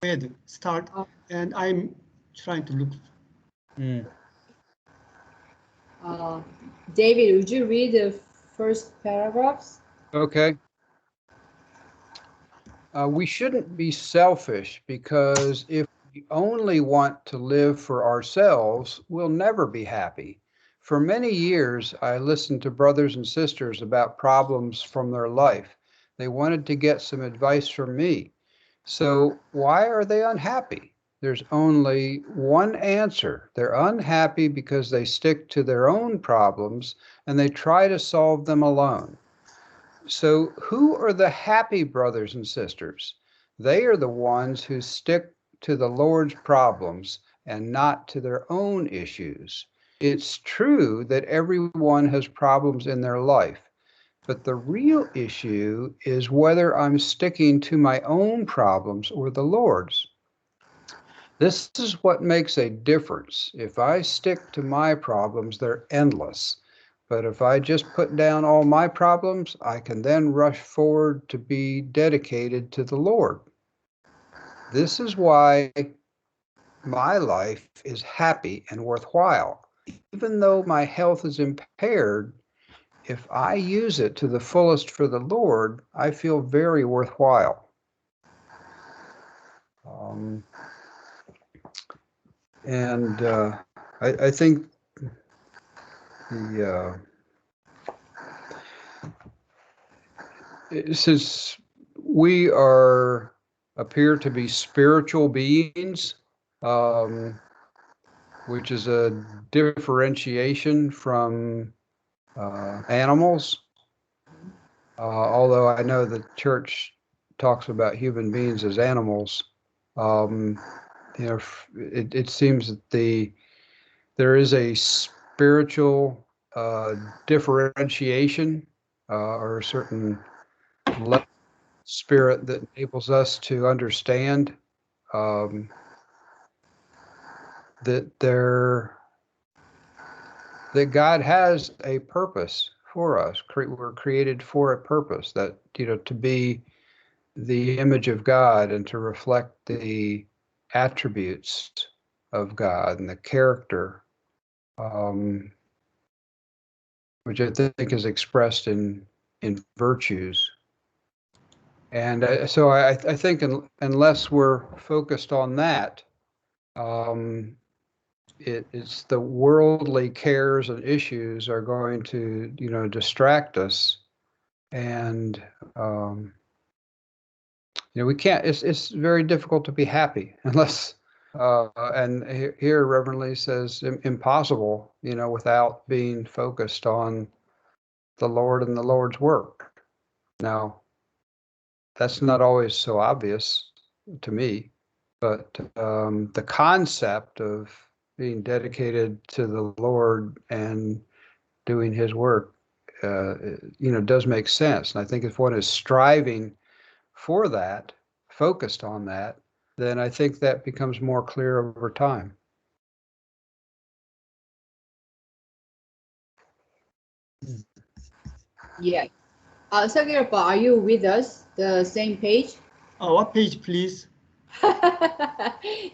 ahead, start, and I'm trying to look. David, would you read the first paragraphs? Okay. We shouldn't be selfish, because if we only want to live for ourselves, we'll never be happy. For many years, I listened to brothers and sisters about problems from their life. They wanted to get some advice from me. So why are they unhappy? There's only one answer. They're unhappy because they stick to their own problems and they try to solve them alone. So who are the happy brothers and sisters? They are the ones who stick to the Lord's problems and not to their own issues. It's true that everyone has problems in their life, but the real issue is whether I'm sticking to my own problems or the Lord's. This is what makes a difference. If I stick to my problems, they're endless. But if I just put down all my problems, I can then rush forward to be dedicated to the Lord. This is why my life is happy and worthwhile. Even though my health is impaired, if I use it to the fullest for the Lord, I feel very worthwhile. I think since we appear to be spiritual beings, which is a differentiation from animals, although I know the church talks about human beings as animals. It seems that there is a spiritual differentiation or a certain spirit that enables us to understand that God has a purpose for us. We're created for a purpose, that to be the image of God and to reflect the attributes of God and the character, which I think is expressed in virtues. And so I think unless we're focused on that, it's the worldly cares and issues are going to distract us, and we can't. It's very difficult to be happy unless. And here Reverend Lee says impossible, without being focused on the Lord and the Lord's work. Now, that's not always so obvious to me, but the concept of being dedicated to the Lord and doing His work, does make sense. And I think if one is striving for that, focused on that, then I think that becomes more clear over time. Yeah. Sagiropa, are you with us? The same page? What page, please?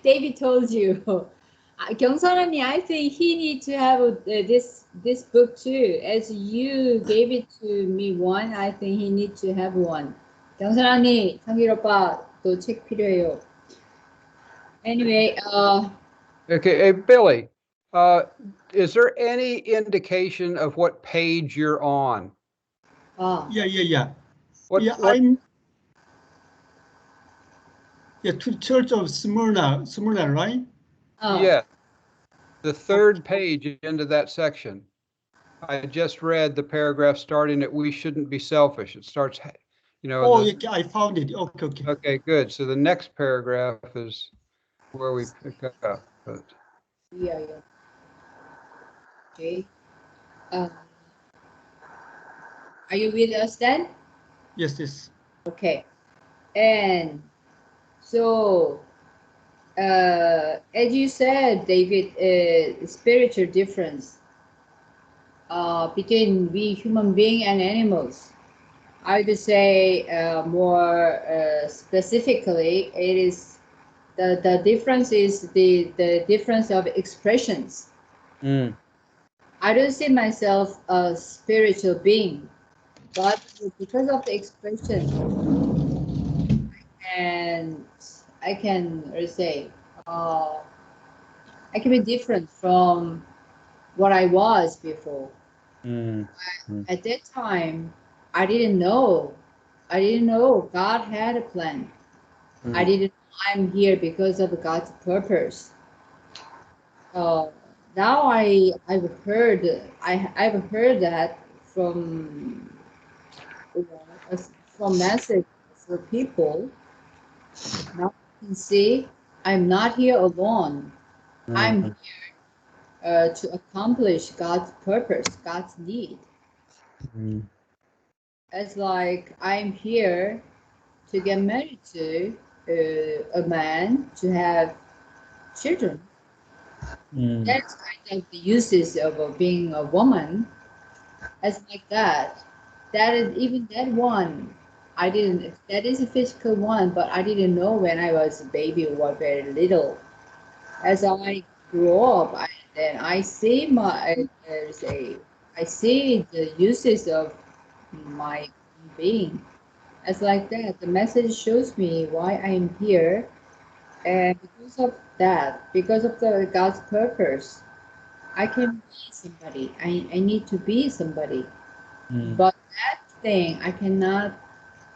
David told you. Gyeongsanani, I think he needs to have this book too. As you gave it to me one, I think he needs to have one. 경선아님, 상길오빠도 책 필요해요. Anyway, Okay, hey, Billy, is there any indication of what page you're on? Yeah. What? To Church of Smyrna, right? Yeah, the third page into that section. I just read the paragraph starting at "We shouldn't be selfish." It starts, I found it. Okay. Okay, good. So the next paragraph is where we pick up. But... Yeah. Okay. Are you with us then? Yes. Okay. And so, as you said, David, spiritual difference between we human being and animals. I would say more specifically, it is The difference is the difference of expressions. I don't see myself a spiritual being, but because of the expression, and I can say I can be different from what I was before. At that time, I didn't know God had a plan. I didn't know I'm here because of God's purpose. Now I've heard that from messages for people. Now I can see I'm not here alone. I'm here to accomplish God's purpose, God's need. It's like I'm here to get married to a man, to have children. That's kind of the uses of being a woman. It's like that. That is even that one. I didn't. That is a physical one, but I didn't know when I was a baby or very little. As I grew up, then I see I see the uses of my being. It's like that. The message shows me why I am here, and because of that, because of the God's purpose, I can be somebody. I need to be somebody. But that thing I cannot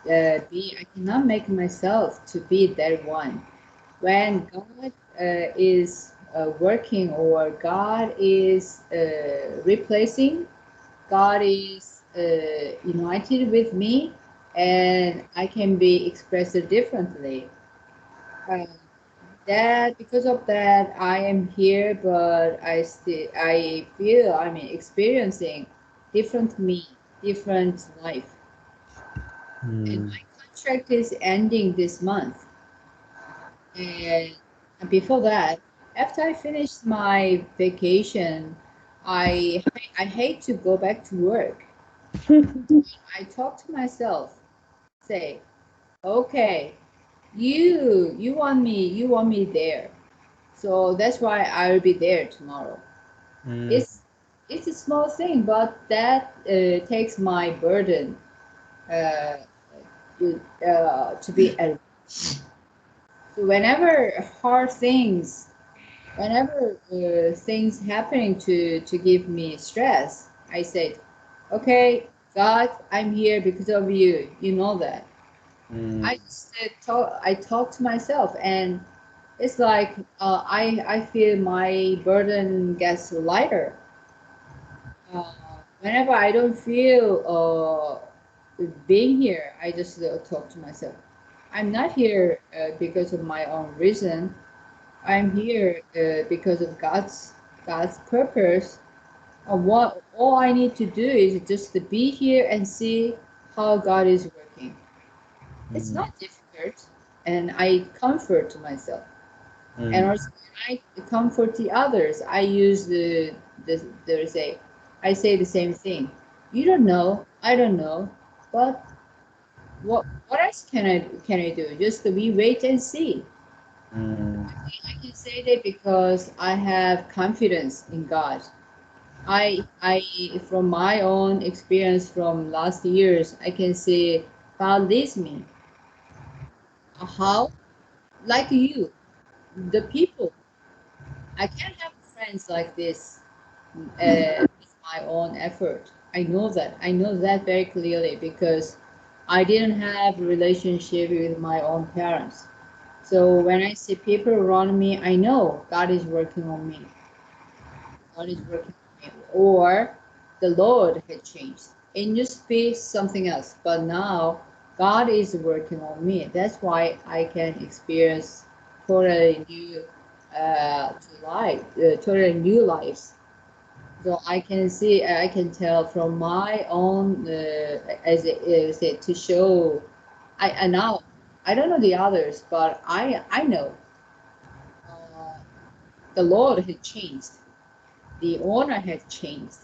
be. I cannot make myself to be that one. When God is working, or God is replacing, God is united with me, and I can be expressed differently. That because of that I am here, but I feel experiencing different me, different life. And my contract is ending this month. And before that, after I finished my vacation, I hate to go back to work. I talk to myself, say, okay, you want me there, so that's why I'll be there tomorrow. It's a small thing, but that takes my burden to be at. So whenever things happening to give me stress, I said, okay, God, I'm here because of you. You know that. I just I talk to myself, and it's like I feel my burden gets lighter. Whenever I don't feel being here, I just talk to myself. I'm not here because of my own reason. I'm here because of God's purpose. What all I need to do is just to be here and see how God is working. It's not difficult, and I comfort myself. And also when I comfort the others, I use I say the same thing. You don't know, I don't know, but what else can I do? Just we wait and see. I can say that because I have confidence in God. I from my own experience from last years, I can say God leads me. How? Like you, the people. I can't have friends like this with my own effort. I know that. I know that very clearly because I didn't have a relationship with my own parents. So when I see people around me, I know God is working on me. God is working on me. Or the Lord had changed. It used to be something else, but now God is working on me. That's why I can experience totally new totally new lives. So I can see, I can tell from my own, as it said, to show. I now I don't know the others, but I know the Lord had changed. The owner had changed.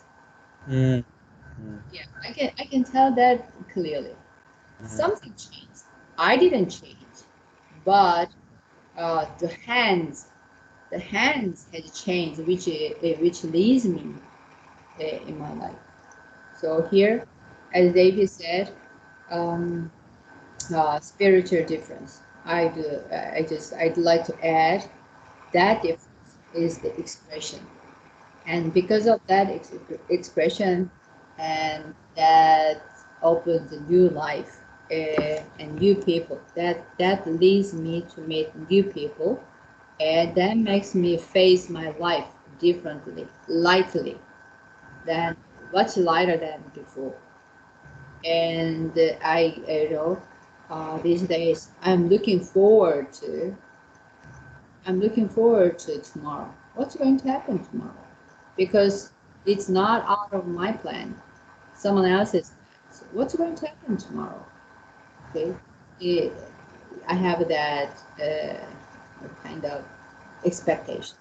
Yeah, I can tell that clearly. Something changed. I didn't change, but the hands has changed, which leads me in my life. So here, as David said, spiritual difference. I'd like to add that difference is the expression, and because of that expression, and that opens a new life and new people. That leads me to meet new people, and that makes me face my life differently, much lighter than before. And these days I'm looking forward to tomorrow. What's going to happen tomorrow? Because it's not out of my plan. Someone else's plan. So what's going to happen tomorrow? Okay, I have that kind of expectation,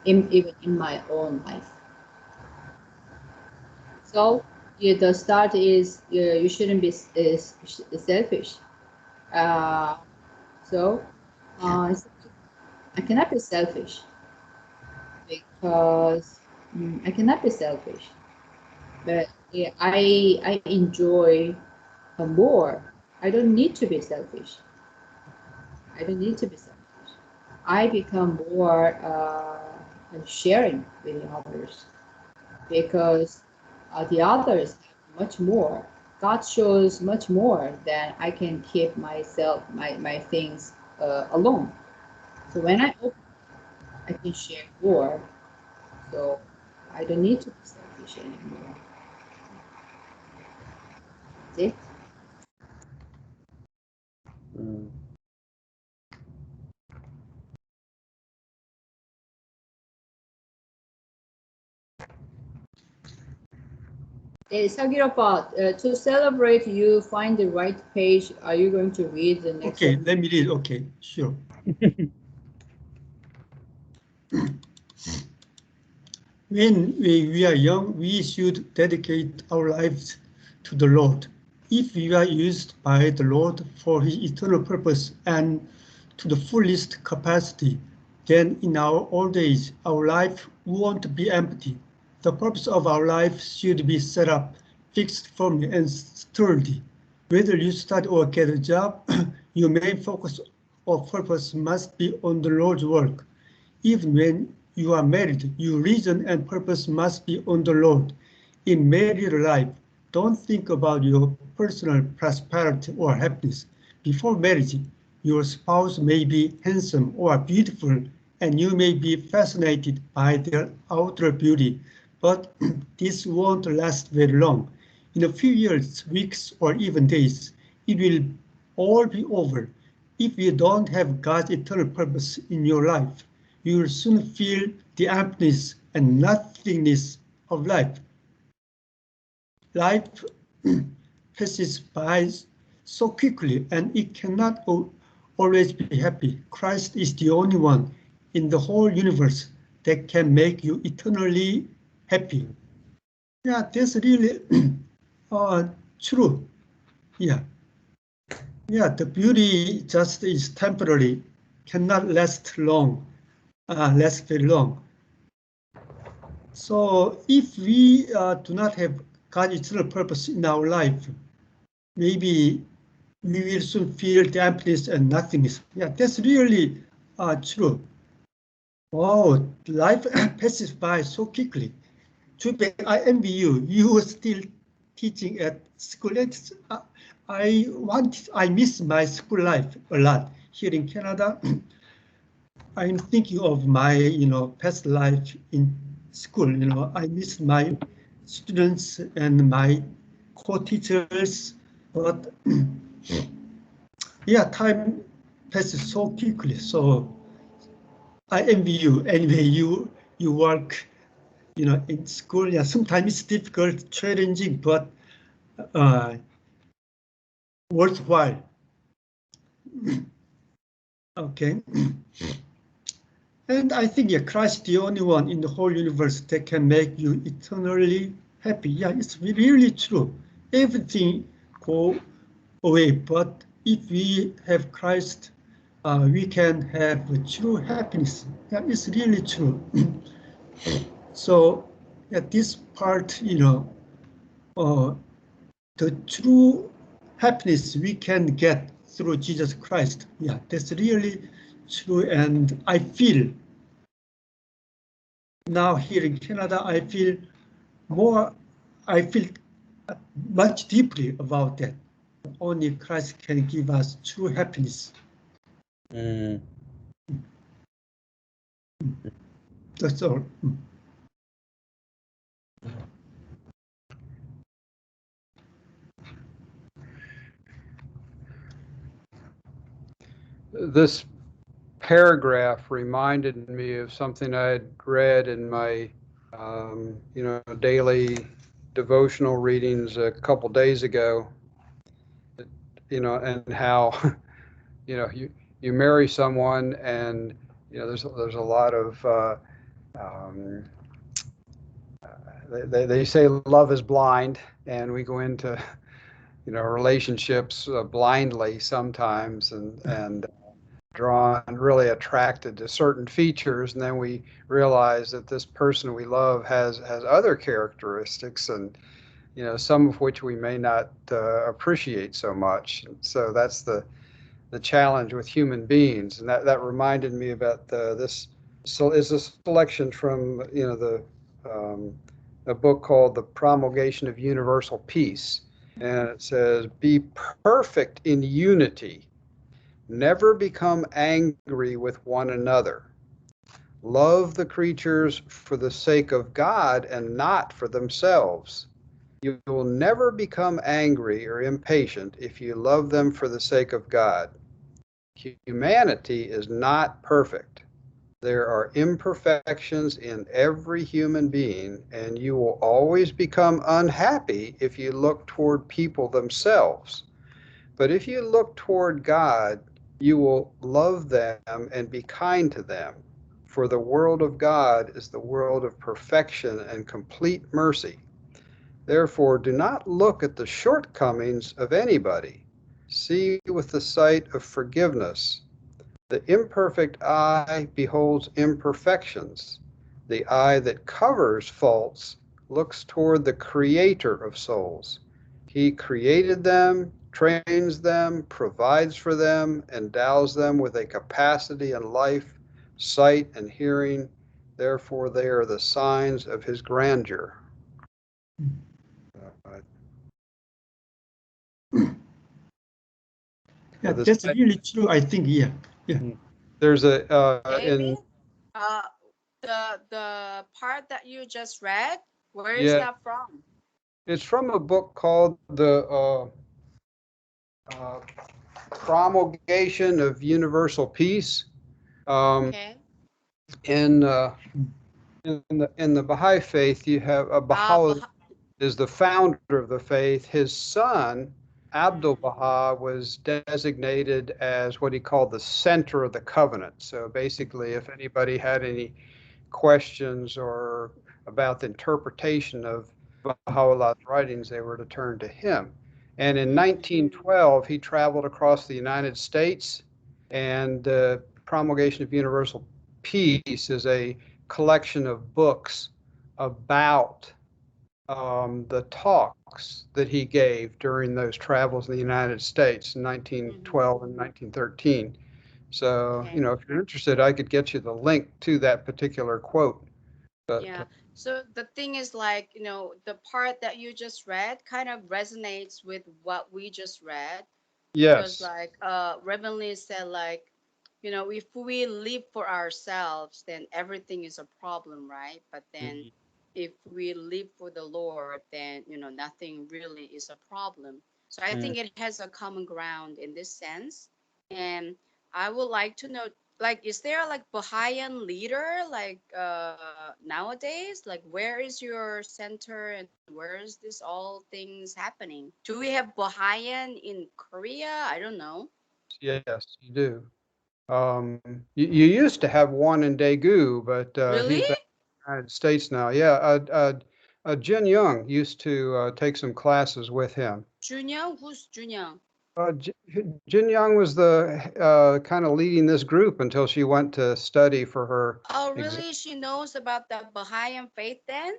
even in my own life. So the start is you shouldn't be selfish. So I cannot be selfish because I cannot be selfish. But I enjoy more. I don't need to be selfish. I become more sharing with the others, because the others have much more. God shows much more than I can keep myself, my things alone. So when I open, I can share more. So I don't need to be selfish anymore. See? Sagirapa, to celebrate, you find the right page. Are you going to read the next? Okay, let me read. Okay, sure. When we are young, we should dedicate our lives to the Lord. If we are used by the Lord for His eternal purpose and to the fullest capacity, then in our old age, our life won't be empty. The purpose of our life should be set up, fixed firmly and sturdy. Whether you study or get a job, your main focus or purpose must be on the Lord's work. Even when you are married, your reason and purpose must be on the Lord. In married life, don't think about your personal prosperity or happiness. Before marriage, your spouse may be handsome or beautiful, and you may be fascinated by their outer beauty, but this won't last very long. In a few years, weeks, or even days, it will all be over. If you don't have God's eternal purpose in your life, you will soon feel the emptiness and nothingness of life. Life passes by so quickly, and it cannot always be happy. Christ is the only one in the whole universe that can make you eternally happy. Yeah, that's really true. Yeah. Yeah, the beauty just is temporary, cannot last long, last very long. So if we do not have God's eternal purpose in our life, maybe we will soon feel the emptiness and nothingness. Yeah, that's really true. Wow, life passes by so quickly. I envy you. You were still teaching at school. I miss my school life a lot here in Canada. I'm thinking of my, past life in school. I miss my students and my co-teachers, but yeah, time passes so quickly. So I envy you. Anyway, you work, in school. Yeah, sometimes it's difficult, challenging, but worthwhile. Okay. And I think, yeah, Christ is the only one in the whole universe that can make you eternally happy. Yeah, it's really true. Everything go away, but if we have Christ, we can have true happiness. Yeah, it's really true. So at this part, the true happiness we can get through Jesus Christ. Yeah, that's really true. And I feel now here in Canada, I feel much deeply about that. Only Christ can give us true happiness. That's all. This paragraph reminded me of something I had read in my, daily devotional readings a couple days ago. And how, you marry someone, and there's a lot of they say love is blind, and we go into relationships blindly sometimes, and drawn, really attracted to certain features, and then we realize that this person we love has other characteristics, and some of which we may not appreciate so much. So that's the challenge with human beings, and that reminded me about this. So is a selection from a book called The Promulgation of Universal Peace, and it says, "Be perfect in unity. Never become angry with one another. Love the creatures for the sake of God and not for themselves. You will never become angry or impatient if you love them for the sake of God. Humanity is not perfect. There are imperfections in every human being, and you will always become unhappy if you look toward people themselves. But if you look toward God, you will love them and be kind to them. For the world of God is the world of perfection and complete mercy. Therefore, do not look at the shortcomings of anybody. See with the sight of forgiveness. The imperfect eye beholds imperfections. The eye that covers faults looks toward the Creator of souls. He created them, trains them, provides for them, endows them with a capacity and life, sight and hearing. Therefore, they are the signs of his grandeur." Yeah, that's really true. I think. Yeah. There's a David, the part that you just read, where is that from? It's from a book called The Promulgation of Universal Peace. Okay. In the Baha'i faith, you have Baha'u'llah is the founder of the faith. His son, Abdul Baha, was designated as what he called the center of the covenant. So basically, if anybody had any questions or about the interpretation of Baha'u'llah's writings, they were to turn to him. And in 1912, he traveled across the United States, and the Promulgation of Universal Peace is a collection of books about the talks that he gave during those travels in the United States in 1912 and 1913. So, if you're interested, I could get you the link to that particular quote. But, yeah. So the thing is, like, the part that you just read kind of resonates with what we just read. Because, yes. like, Reverend Lee said, like, if we live for ourselves, then everything is a problem, right? But then if we live for the Lord, then, nothing really is a problem. So I think it has a common ground in this sense. And I would like to know, like, is there like Baha'in leader, like, nowadays? Like, where is your center and where is this all things happening? Do we have Baha'in in Korea? I don't know. Yes, you do. You used to have one in Daegu, but Really? he's back in the United States now. Yeah, Jin Young used to take some classes with him. Junyoung? Who's Junyoung? Jin Young was the kind of leading this group until she went to study for her. Oh, really? She knows about the Baha'i faith then?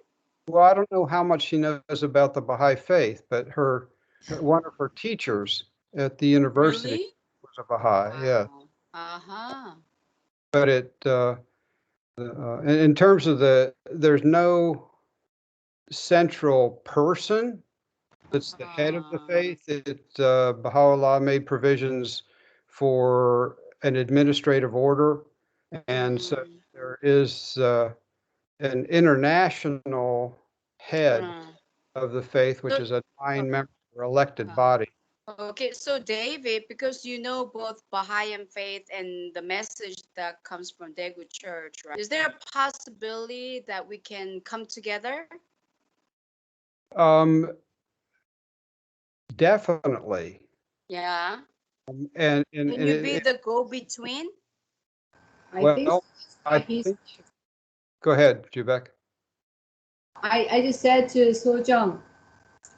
Well, I don't know how much she knows about the Baha'i faith, but one of her teachers at the university Really? was a Baha'i. Yeah, Wow. Uh-huh. but in terms of there's no central person that's the head of the faith. Baha'u'llah made provisions for an administrative order, and so there is an international head of the faith, which is a 9-member elected body. Okay, so David, because you know both Baha'i faith and the message that comes from Deagu Church, right? Is there a possibility that we can come together? Definitely. Yeah. And Can you be the go-between? well, I think go ahead, Jubek. I just said to Sojong,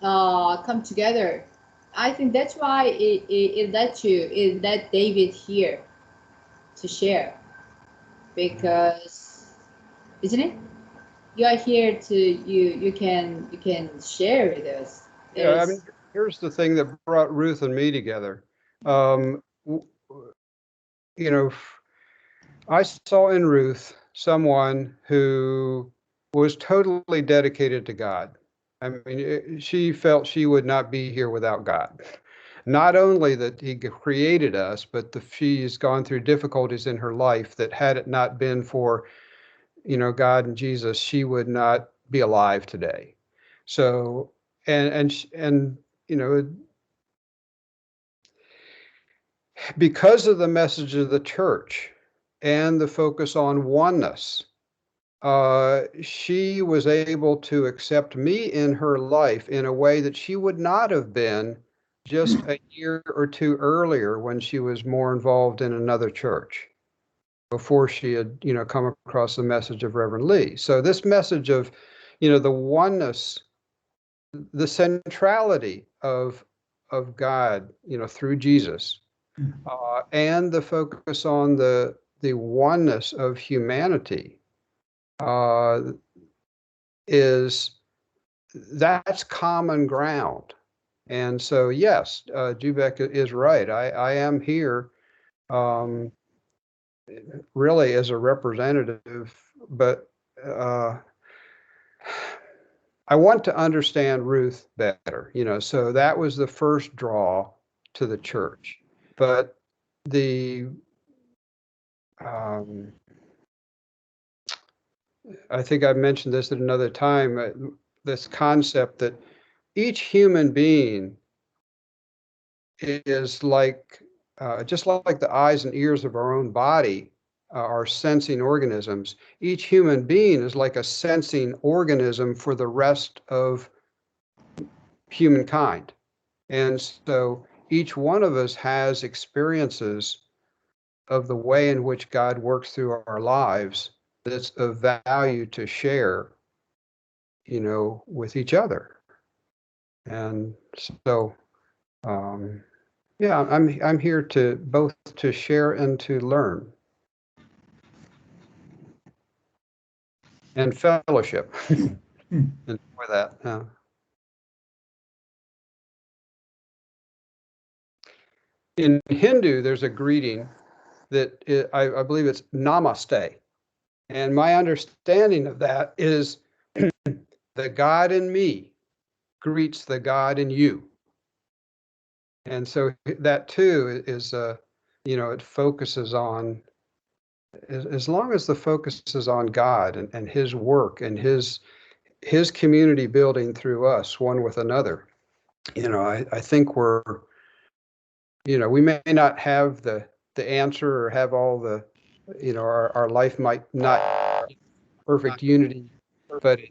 come together. I think that's why it let David here to share, because isn't it? You are here to you can share with us. Yeah, I mean, here's the thing that brought Ruth and me together. You know, I saw in Ruth someone who was totally dedicated to God. I mean, she felt she would not be here without God. Not only that He created us, but she's gone through difficulties in her life that had it not been for, God and Jesus, she would not be alive today. So, and because of the message of the church and the focus on oneness, she was able to accept me in her life in a way that she would not have been just a year or two earlier when she was more involved in another church before she had, come across the message of Reverend Lee. So this message of, the oneness, the centrality of God, through Jesus, and the focus on the oneness of humanity that's common ground. And so, yes, Jubek is right. I am here really as a representative, but I want to understand Ruth better, so that was the first draw to the church. But I think I've mentioned this at another time, this concept that each human being is like, just like the eyes and ears of our own body are sensing organisms. Each human being is like a sensing organism for the rest of humankind. And so each one of us has experiences of the way in which God works through our lives that's of value to share, with each other. And so, yeah, I'm here to both to share and to learn and fellowship. Enjoy that. Yeah. In Hindu, there's a greeting that I believe it's Namaste, and my understanding of that is the God in me greets the God in you, and so that too is it focuses on, as long as the focus is on God and His work and His community building through us, one with another. I think we may not have the answer or have all the, our life might not be perfect unity, but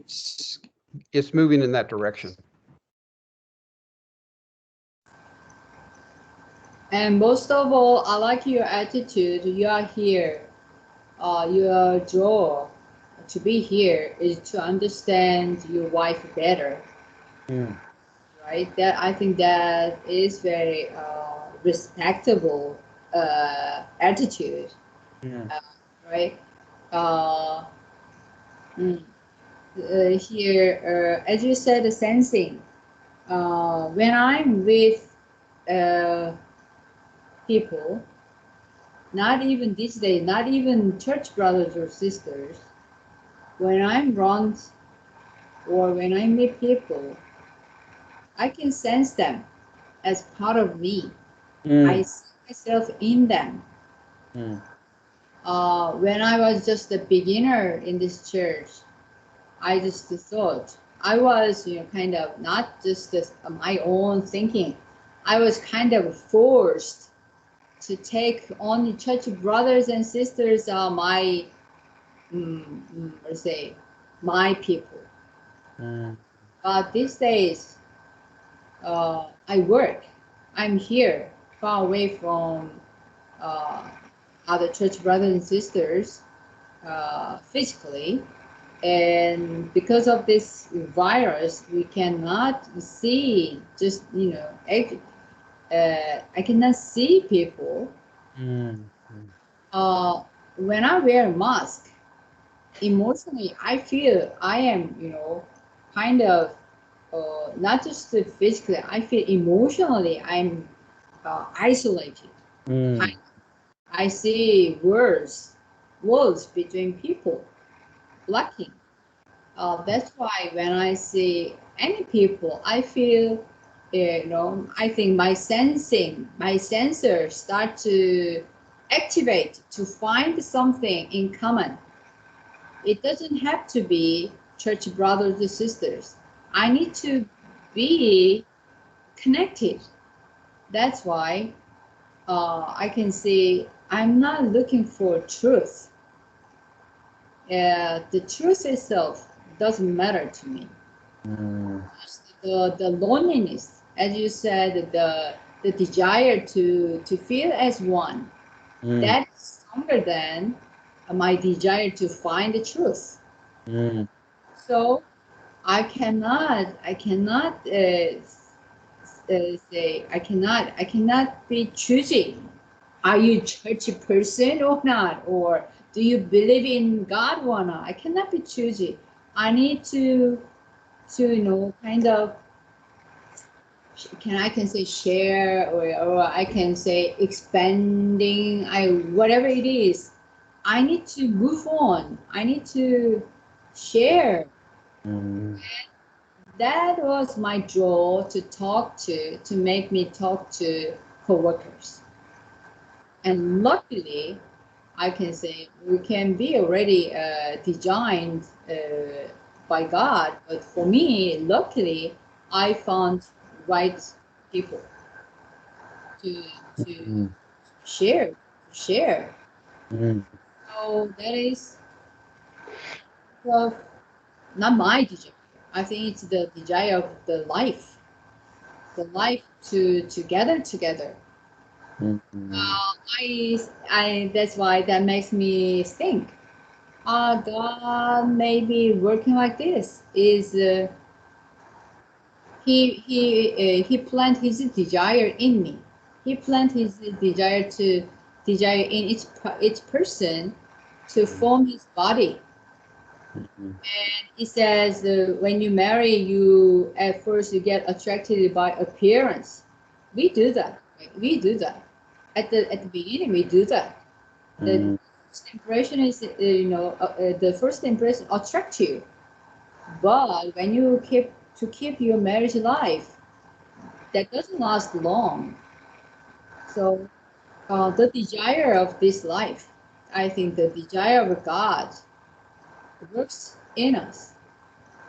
it's moving in that direction. And most of all, I like your attitude. You are here. Your draw to be here is to understand your wife better. Right? That I think that is very respectable attitude, right? Here, as you said, the sensing. When I'm with people, not even these days, not even church brothers or sisters, when I'm around or when I meet people, I can sense them as part of me. I see myself in them. When I was just a beginner in this church, I just thought I was, kind of not just my own thinking. I was kind of forced to take on church brothers and sisters, my, let's say, my people. But these days, I work. I'm here, far away from other church brothers and sisters physically. And because of this virus, we cannot see just, I cannot see people. When I wear a mask, emotionally, I feel I am, kind of, not just physically, I feel emotionally I'm isolated. I see walls between people, blocking. That's why when I see any people, I feel, I think my sensors start to activate to find something in common. It doesn't have to be church brothers and sisters. I need to be connected. That's why I can say I'm not looking for truth. The truth itself doesn't matter to me. The loneliness, as you said, the desire to feel as one, that's stronger than my desire to find the truth. So I cannot say I cannot be choosing. Are you a church person or not? Or do you believe in God or not? I cannot be choosy. I need to kind of, I can say share, or I can say expanding, whatever it is. I need to move on. I need to share. That was my draw to make me talk to coworkers. And luckily, I can say we can be already designed by God. But for me, luckily, I found right people to share. So that is not my desire. I think it's the desire of the life to gather together. That's why that makes me think. God may be working like this. Is he plant his desire in me? He plant his desire in each person to form his body. And he says when you marry, you at first you get attracted by appearance. We do that. We do that. At the beginning, we do that. The first impression is the first impression attracts you, but when you keep your marriage life, that doesn't last long. So the desire of this life, I think the desire of God works in us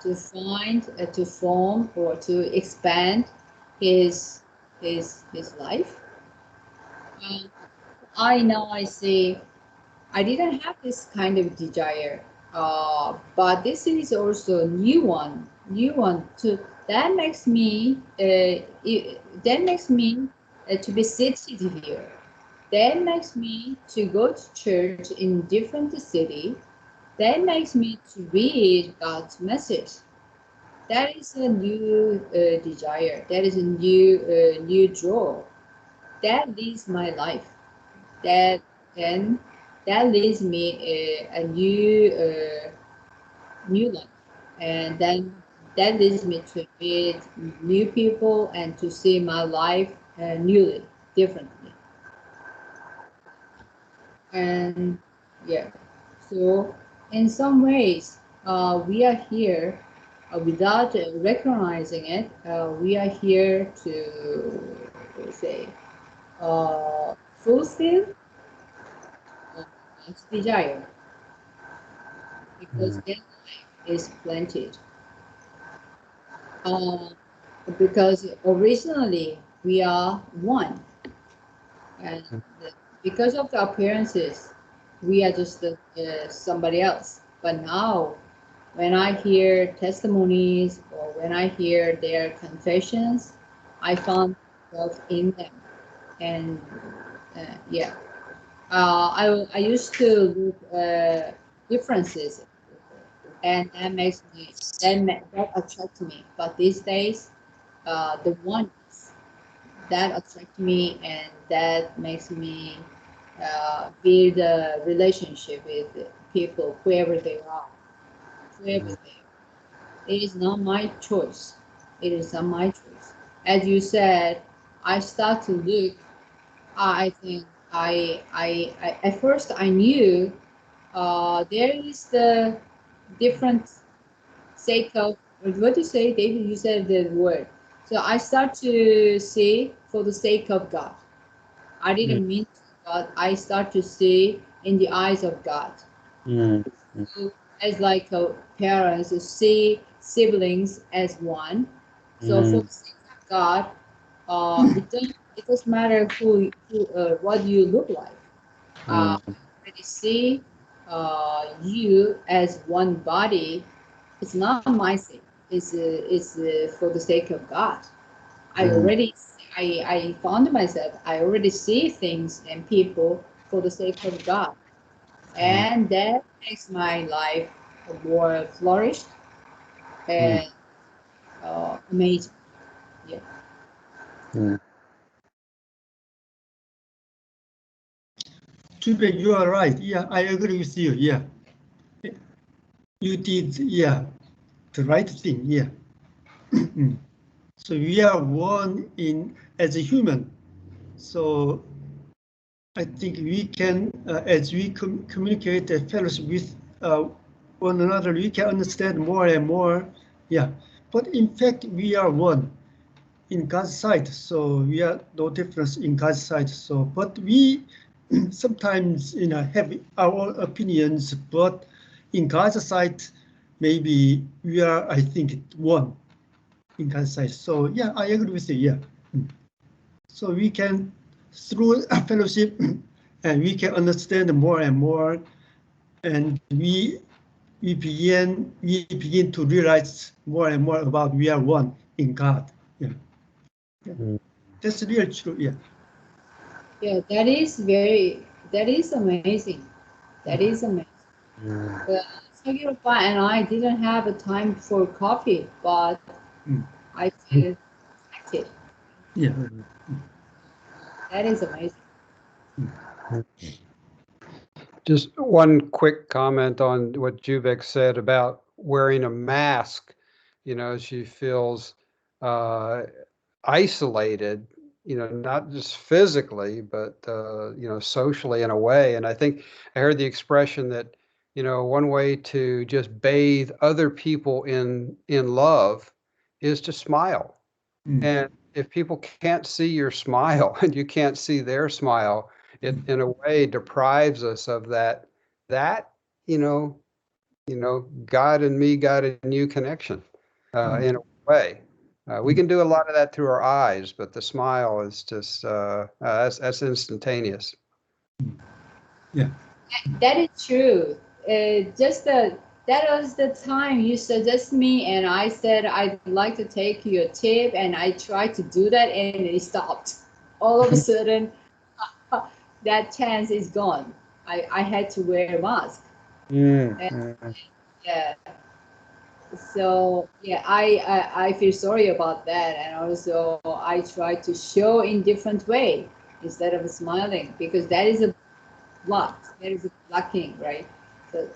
to find, to form, or to expand his life. I see. I didn't have this kind of desire, but this is also a new one. To that makes me to be sensitive here. That makes me to go to church in different city. That makes me to read God's message. That is a new desire. That is a new draw. that leads my life. That then that leads me a new life, and then that leads me to meet new people and to see my life newly, differently. And yeah, so in some ways, we are here without recognizing it. We are here to say fulfill God's desire, because that is planted. Uh, because originally we are one, and because of the appearances, we are just somebody else. But now, when I hear testimonies or when I hear their confessions, I found myself in them. And yeah, I used to look differences, and that makes me that attracts me. But these days, the oneness that attracts me, and that makes me build a relationship with people, whoever they are, whoever they are. It is not my choice. It is not my choice. As you said, I start to look. I think I at first I knew there is the different sake of, what do you say, David? You said the word. So I start to see for the sake of God. I didn't mean to, but I start to see in the eyes of God. So as like parents see siblings as one. So for the sake of God, it doesn't matter what you look like. I already see you as one body. It's not my sake. It's for the sake of God. I already I found myself. I already see things and people for the sake of God, and that makes my life more flourished and amazing. Yeah. Tube, you are right. Yeah, I agree with you. Yeah, you did. Yeah, the right thing. Yeah. So we are one in as a human. So I think we can, as we communicate and fellowship with one another, we can understand more and more. Yeah, but in fact, we are one in God's sight. So we are no difference in God's sight. So, but we sometimes, have our own opinions. But in God's sight, maybe we are, I think, one in God's sight. So yeah, I agree with you. Yeah. So we can, through a fellowship, and we can understand more and more, and we begin to realize more and more about we are one in God. Yeah, that's really true. Yeah. Yeah, that is amazing. That is amazing. Sagiropa and I didn't have a time for coffee, but I feel connected. Yeah. That is amazing. Just one quick comment on what Juvek said about wearing a mask. She feels isolated, not just physically, but, socially in a way. And I think I heard the expression that, one way to just bathe other people in love is to smile. And if people can't see your smile and you can't see their smile, it in a way deprives us of that, you know, God and me, God and you connection, in a way. We can do a lot of that through our eyes, but the smile is just, that's instantaneous. Yeah. That is true. That was the time you suggest me, and I said I'd like to take your tip, and I tried to do that, and it stopped. All of a sudden, that chance is gone. I had to wear a mask. And, yeah. So yeah, I feel sorry about that, and also I try to show in different way. instead of smiling, because that is a block, that is a blocking, right? So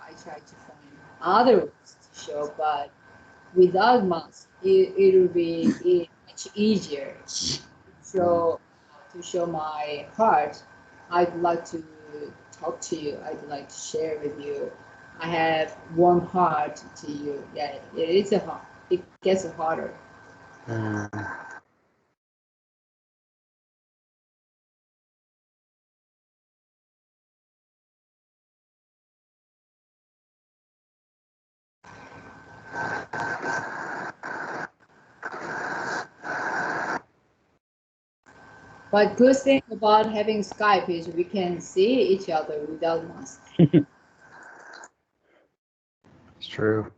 I try to find other ways to show, but without mask, it will be much easier. So to show my heart, I'd like to talk to you. I'd like to share with you. I have warm heart to you. Yeah, it's a hard. It gets harder. But good thing about having Skype is we can see each other without mask. It's true.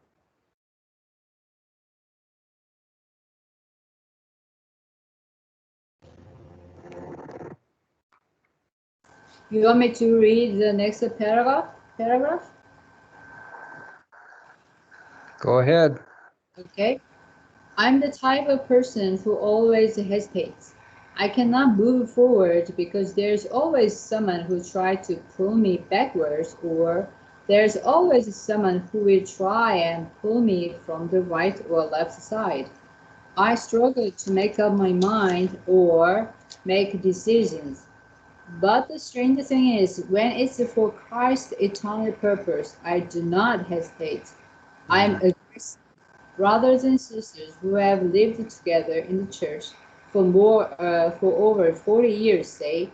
You want me to read the next paragraph? Go ahead. Okay. I'm the type of person who always hesitates. I cannot move forward because there's always someone who tries to pull me backwards, or there's always someone who will try and pull me from the right or left side. I struggle to make up my mind or make decisions. But the strange thing is, when it's for Christ's eternal purpose, I do not hesitate. I am aggressive. Brothers and sisters who have lived together in the church for over 40 years say,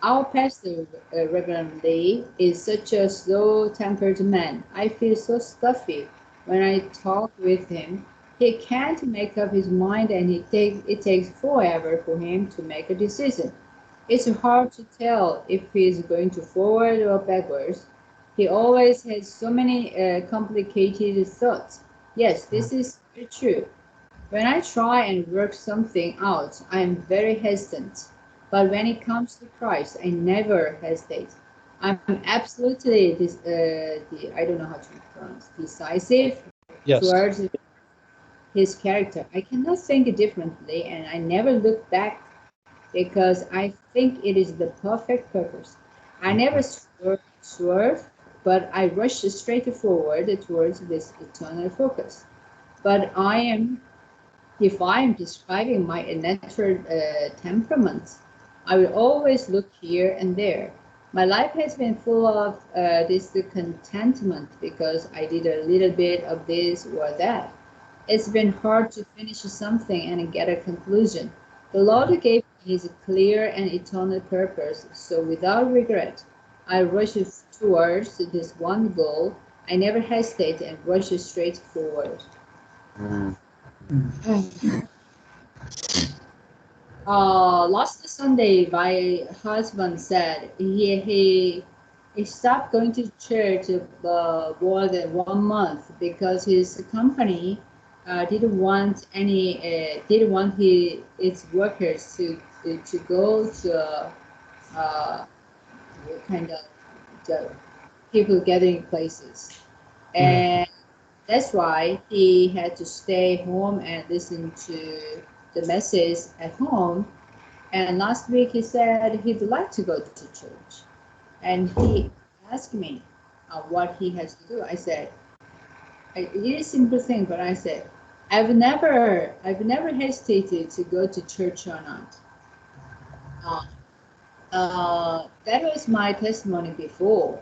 our pastor, Reverend Lee, is such a slow-tempered man. I feel so stuffy when I talk with him. He can't make up his mind, and it takes forever for him to make a decision. It's hard to tell if he's going to forward or backwards. He always has so many complicated thoughts. Yes, this is very true. When I try and work something out, I am very hesitant. But when it comes to Christ, I never hesitate. I'm absolutely I don't know how to pronounce, decisive Yes. towards his character. I cannot think differently, and I never look back because I think it is the perfect purpose. I never swerve, but I rush straight forward towards this eternal focus. But if I am describing my natural temperament, I will always look here and there. My life has been full of this contentment because I did a little bit of this or that. It's been hard to finish something and get a conclusion. The Lord gave me His clear and eternal purpose, so without regret, I rush towards this one goal. I never hesitate and rush straight forward. Last Sunday, my husband said he stopped going to church more than 1 month because his company didn't want its workers to go to kind of the people gathering places, and that's why he had to stay home and listen to the message at home. And last week he said he'd like to go to church. And he asked me what he has to do. I said, it is a simple thing, but I said, I've never hesitated to go to church or not. That was my testimony before.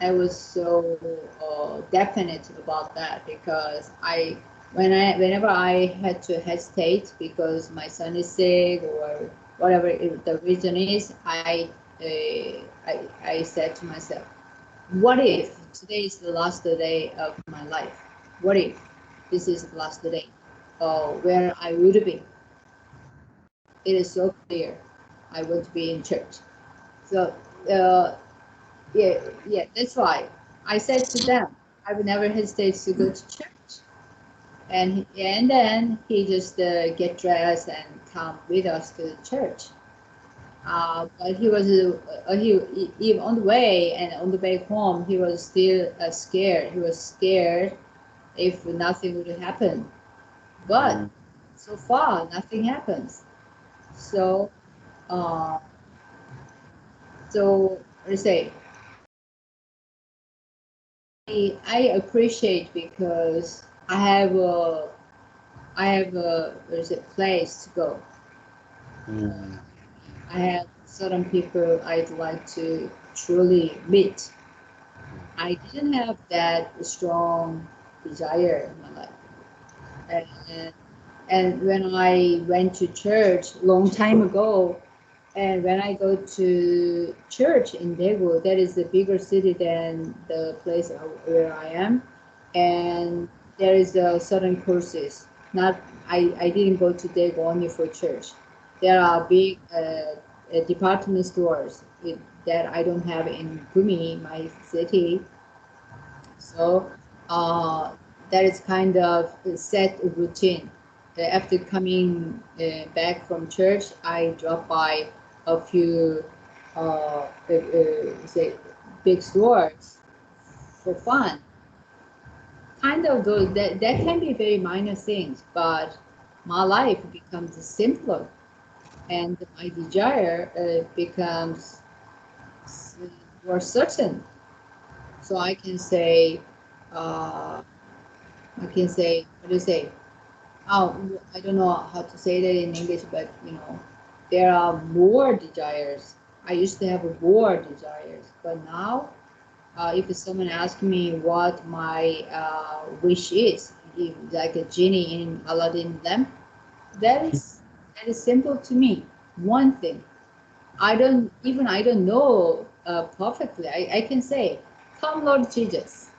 I was so definite about that because whenever I had to hesitate because my son is sick or whatever the reason is, I said to myself, what if today is the last day of my life? What if this is the last day? Where I would be? It is so clear. I want to be in church. So yeah, that's why I said to them, I would never hesitate to go to church. And then he just get dressed and come with us to the church. But he was he on the way and on the way home he was still scared. He was scared if nothing would happen. But so far nothing happens. So So let's say I appreciate because I have a there's a place to go. I have certain people I'd like to truly meet. I didn't have that strong desire in my life. And when I went to church long time ago, and when I go to church in Daegu, that is a bigger city than the place where I am, and there is a certain courses. Not I didn't go to Daegu only for church. There are big department stores that I don't have in Gumi, my city. So that is kind of a set routine. After coming back from church, I drop by a few say big stores for fun. Kind of those that can be very minor things, but my life becomes simpler, and my desire becomes more certain. So I can say, what do you say? Oh, I don't know how to say that in English, but there are more desires. I used to have more desires, but now, if someone asks me what my wish is, like a genie in Aladdin lamp, that is simple to me. One thing. I don't know perfectly. I can say, "Come, Lord Jesus.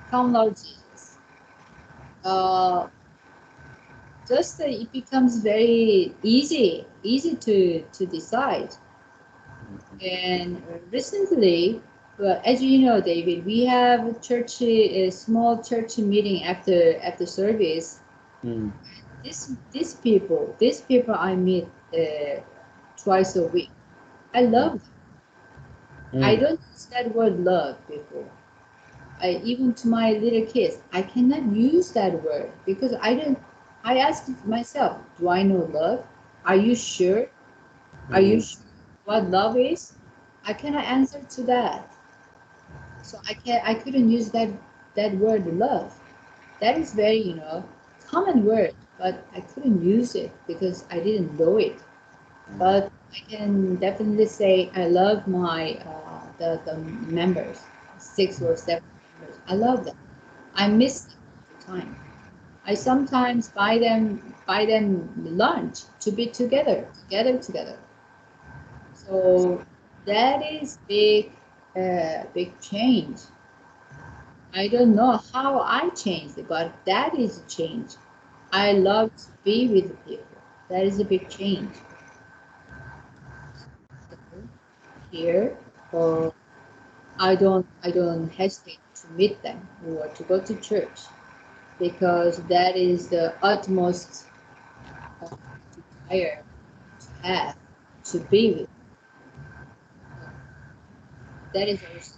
Come, Lord Jesus." Uh, just it becomes very easy to decide. And recently, well, as you know, David, we have a small church meeting after service. These people I meet twice a week. I love them. I don't use that word love before. Even to my little kids, I cannot use that word because I don't. I ask myself, do I know love? Are you sure? Are you sure what love is? I cannot answer to that. So I couldn't use that word love. That is very, common word, but I couldn't use it because I didn't know it. But I can definitely say I love my the members, 6 or 7 members. I love them. I miss them all the time. I sometimes buy them lunch to be together. So that is big change. I don't know how I changed it, but that is a change. I love to be with the people. That is a big change. Here, or I don't hesitate to meet them or to go to church because that is the utmost desire to have to be with. That is also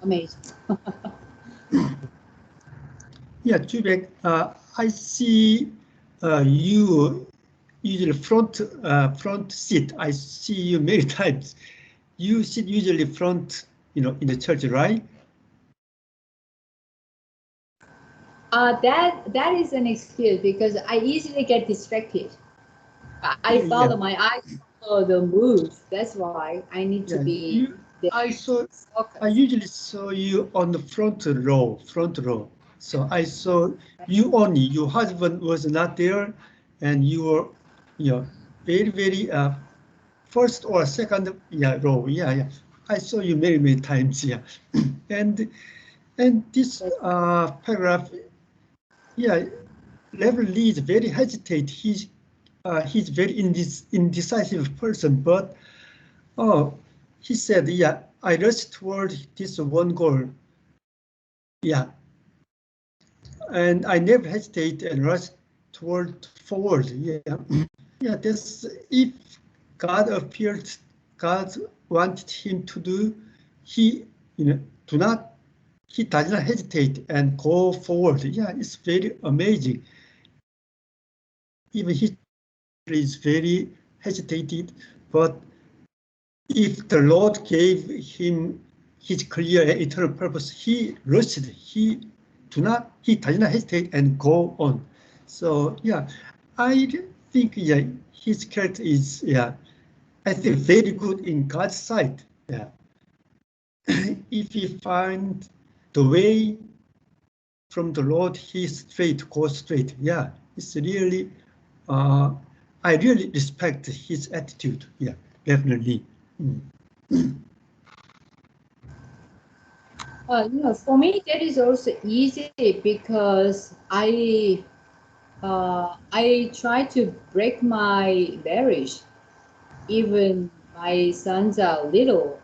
amazing. Yeah, Jubek, I see you usually front seat. I see you many times. You sit usually front, in the church, right? That is an excuse because I easily get distracted. I Yeah. follow my eyes follow the moves. That's why I need to Yeah, be there. I usually saw you on the front row. So I saw you only. Your husband was not there, and you were, very, very first or second, row. Yeah. I saw you many times. Yeah, and this paragraph, yeah, Reverend Lee is very hesitate. He's very indecisive person, but oh, he said, yeah, I rushed toward this one goal. Yeah, and I never hesitate and rush forward. Yeah, yeah. That's if God appeared, God wanted him to do. He, do not. He does not hesitate and go forward. Yeah, it's very amazing. Even he is very hesitated But if the Lord gave him his clear and eternal purpose, he rushed. He does not hesitate and go on. So yeah, I think his character is I think very good in God's sight. Yeah, if he find the way from the Lord, he goes straight. Yeah, it's really. I really respect his attitude. Yeah, definitely. For me, that is also easy because I try to break my marriage, even my sons are little,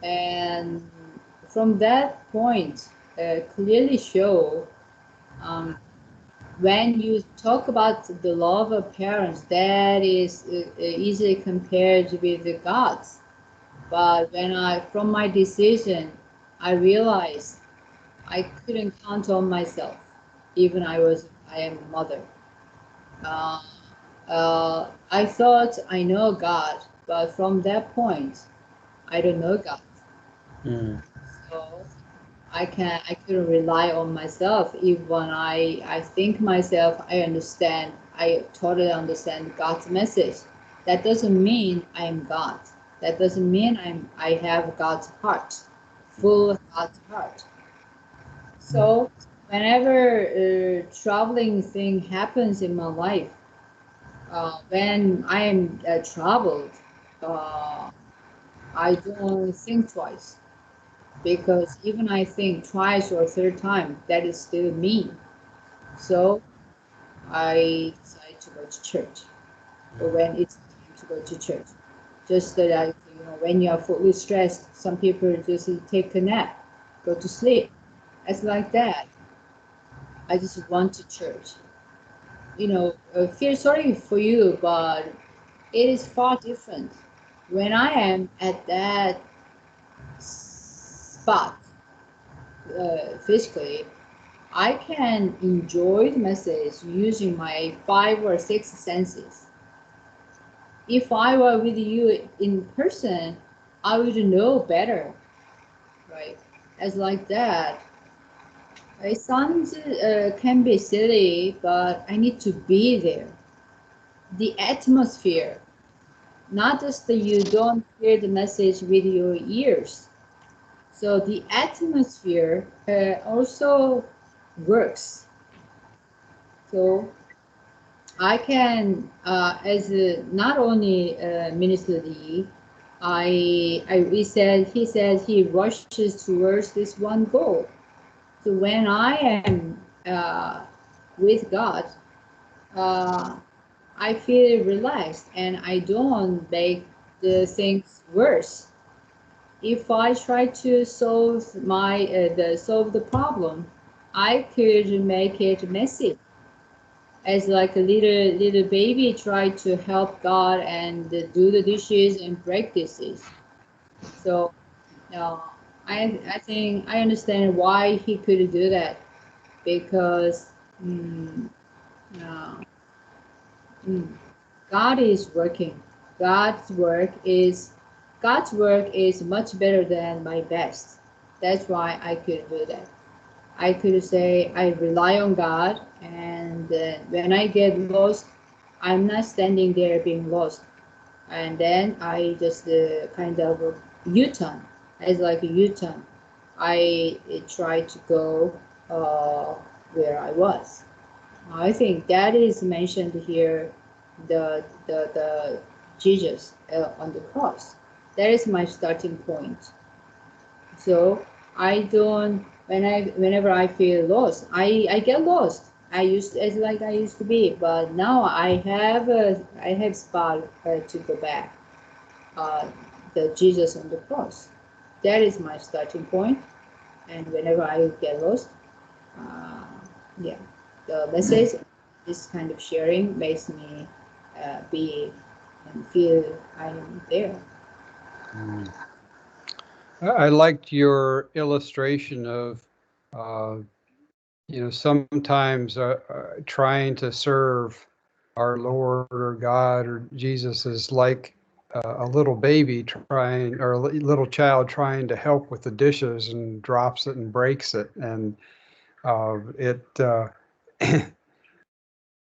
and from that point, clearly show when you talk about the love of parents, that is easily compared with the God's. But from my decision, I realized I couldn't count on myself, even I am a mother. I thought I know God, but from that point, I don't know God. So I couldn't rely on myself. Even when I think myself, I totally understand God's message. That doesn't mean I am God. That doesn't mean I have God's heart, full God's heart. So whenever traveling thing happens in my life, when I am traveled, I don't think twice, because even I think twice or third time, that is still me. So I decide to go to church, or when it's time to go to church. Just that when you are fully stressed, some people just take a nap, go to sleep. It's like that. I just want to church. Feel sorry for you, but it is far different. When I am at that spot physically, I can enjoy the message using my 5 or 6 senses. If I were with you in person, I would know better, right? As like that. It sounds can be silly, but I need to be there. The atmosphere, not just that you don't hear the message with your ears. So the atmosphere also works. So I can, not only Minister Lee, he said he rushes towards this one goal. So when I am with God, I feel relaxed and I don't make the things worse. If I try to solve the problem, I could make it messy. As like a little baby try to help God and do the dishes and break dishes. So I think I understand why he could do that, because uh, God is working. God's work is much better than my best. That's why I could do that. I could say I rely on God, and when I get lost, I'm not standing there being lost, and then I just kind of U-turn. It's like a U-turn. I try to go where I was. I think that is mentioned here, the Jesus on the cross. That is my starting point. So I don't whenever I feel lost, I get lost. I used to be, but now I have spot to go back. Uh, the Jesus on the cross. That is my starting point. And whenever I get lost, uh, yeah, the message, this kind of sharing makes me be and feel I am there. I liked your illustration of, sometimes trying to serve our Lord or God or Jesus is like a little baby trying, or a little child trying to help with the dishes and drops it and breaks it. And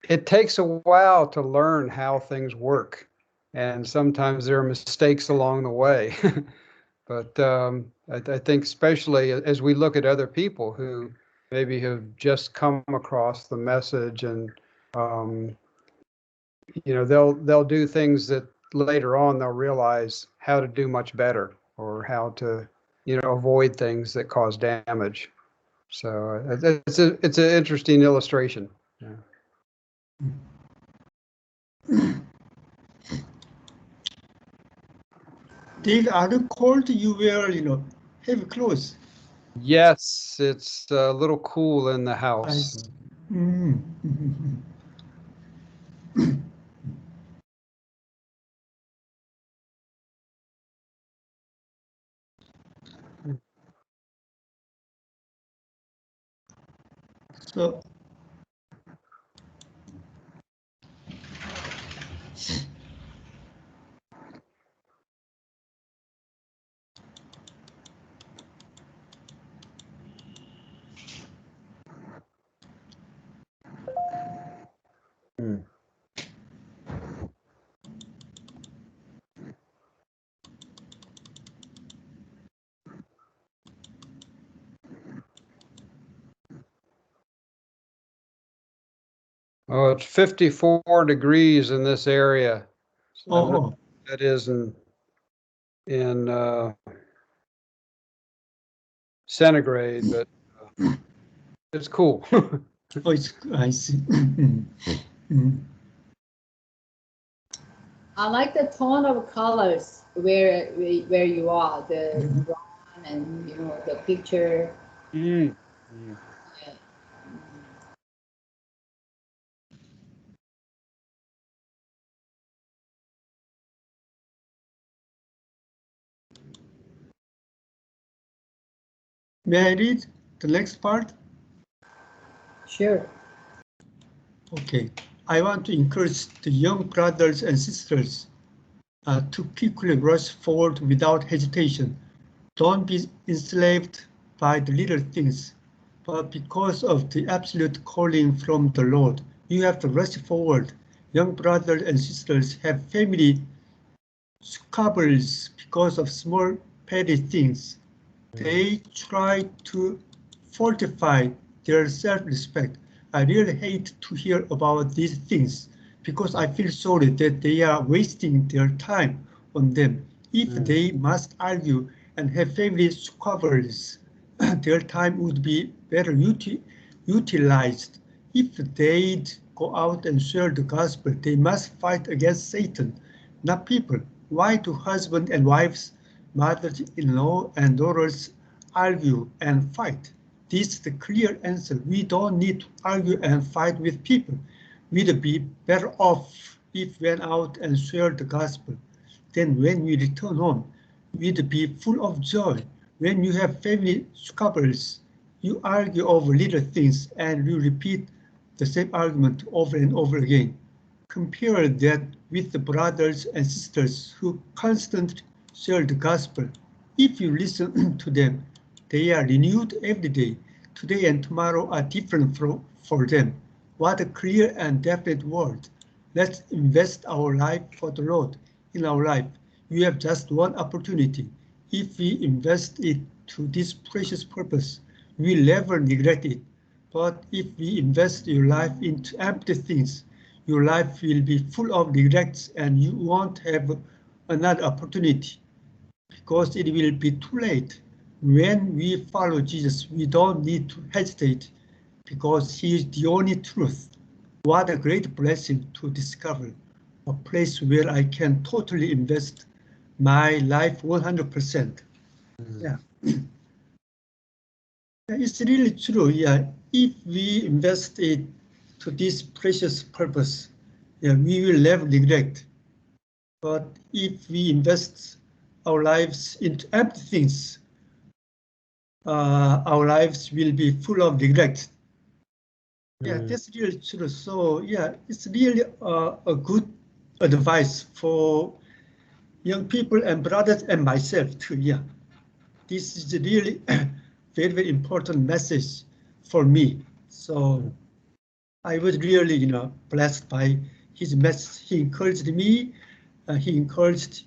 it takes a while to learn how things work. And sometimes there are mistakes along the way. But I think especially as we look at other people who maybe have just come across the message, and they'll do things that later on they'll realize how to do much better, or how to avoid things that cause damage. So it's an interesting illustration. Yeah. They are cold. You wear heavy clothes. Yes, it's a little cool in the house. So Mm. Oh, it's 54 degrees in this area. So I don't know what that is in centigrade, but it's cool. I see. I like the tone of colors where you are, the brown and the picture. Mm. Yeah. May I read the next part? Sure. Okay. I want to encourage the young brothers and sisters to quickly rush forward without hesitation. Don't be enslaved by the little things, but because of the absolute calling from the Lord, you have to rush forward. Young brothers and sisters have family squabbles because of small petty things. They try to fortify their self-respect. I really hate to hear about these things because I feel sorry that they are wasting their time on them. If they must argue and have family squabbles, their time would be better utilized. If they'd go out and share the gospel, they must fight against Satan, not people. Why do husbands and wives, mothers-in-law and daughters argue and fight? This is the clear answer. We don't need to argue and fight with people. We'd be better off if we went out and shared the gospel. Then when we return home, we'd be full of joy. When you have family squabbles, you argue over little things and you repeat the same argument over and over again. Compare that with the brothers and sisters who constantly share the gospel. If you listen to them, they are renewed every day. Today and tomorrow are different for them. What a clear and definite word. Let's invest our life for the Lord. In our life, you have just one opportunity. If we invest it to this precious purpose, we'll never neglect it. But if we invest your life into empty things, your life will be full of regrets and you won't have another opportunity because it will be too late. When we follow Jesus, we don't need to hesitate because he is the only truth. What a great blessing to discover a place where I can totally invest my life 100%. Yeah. It's really true. Yeah. If we invest it to this precious purpose, yeah, we will never neglect. But if we invest our lives into empty things, our lives will be full of regret. Yeah, that's really true. So yeah, it's really a good advice for young people and brothers and myself too. Yeah, this is really very, very important message for me. So I was really, blessed by his message. He encouraged me. He encouraged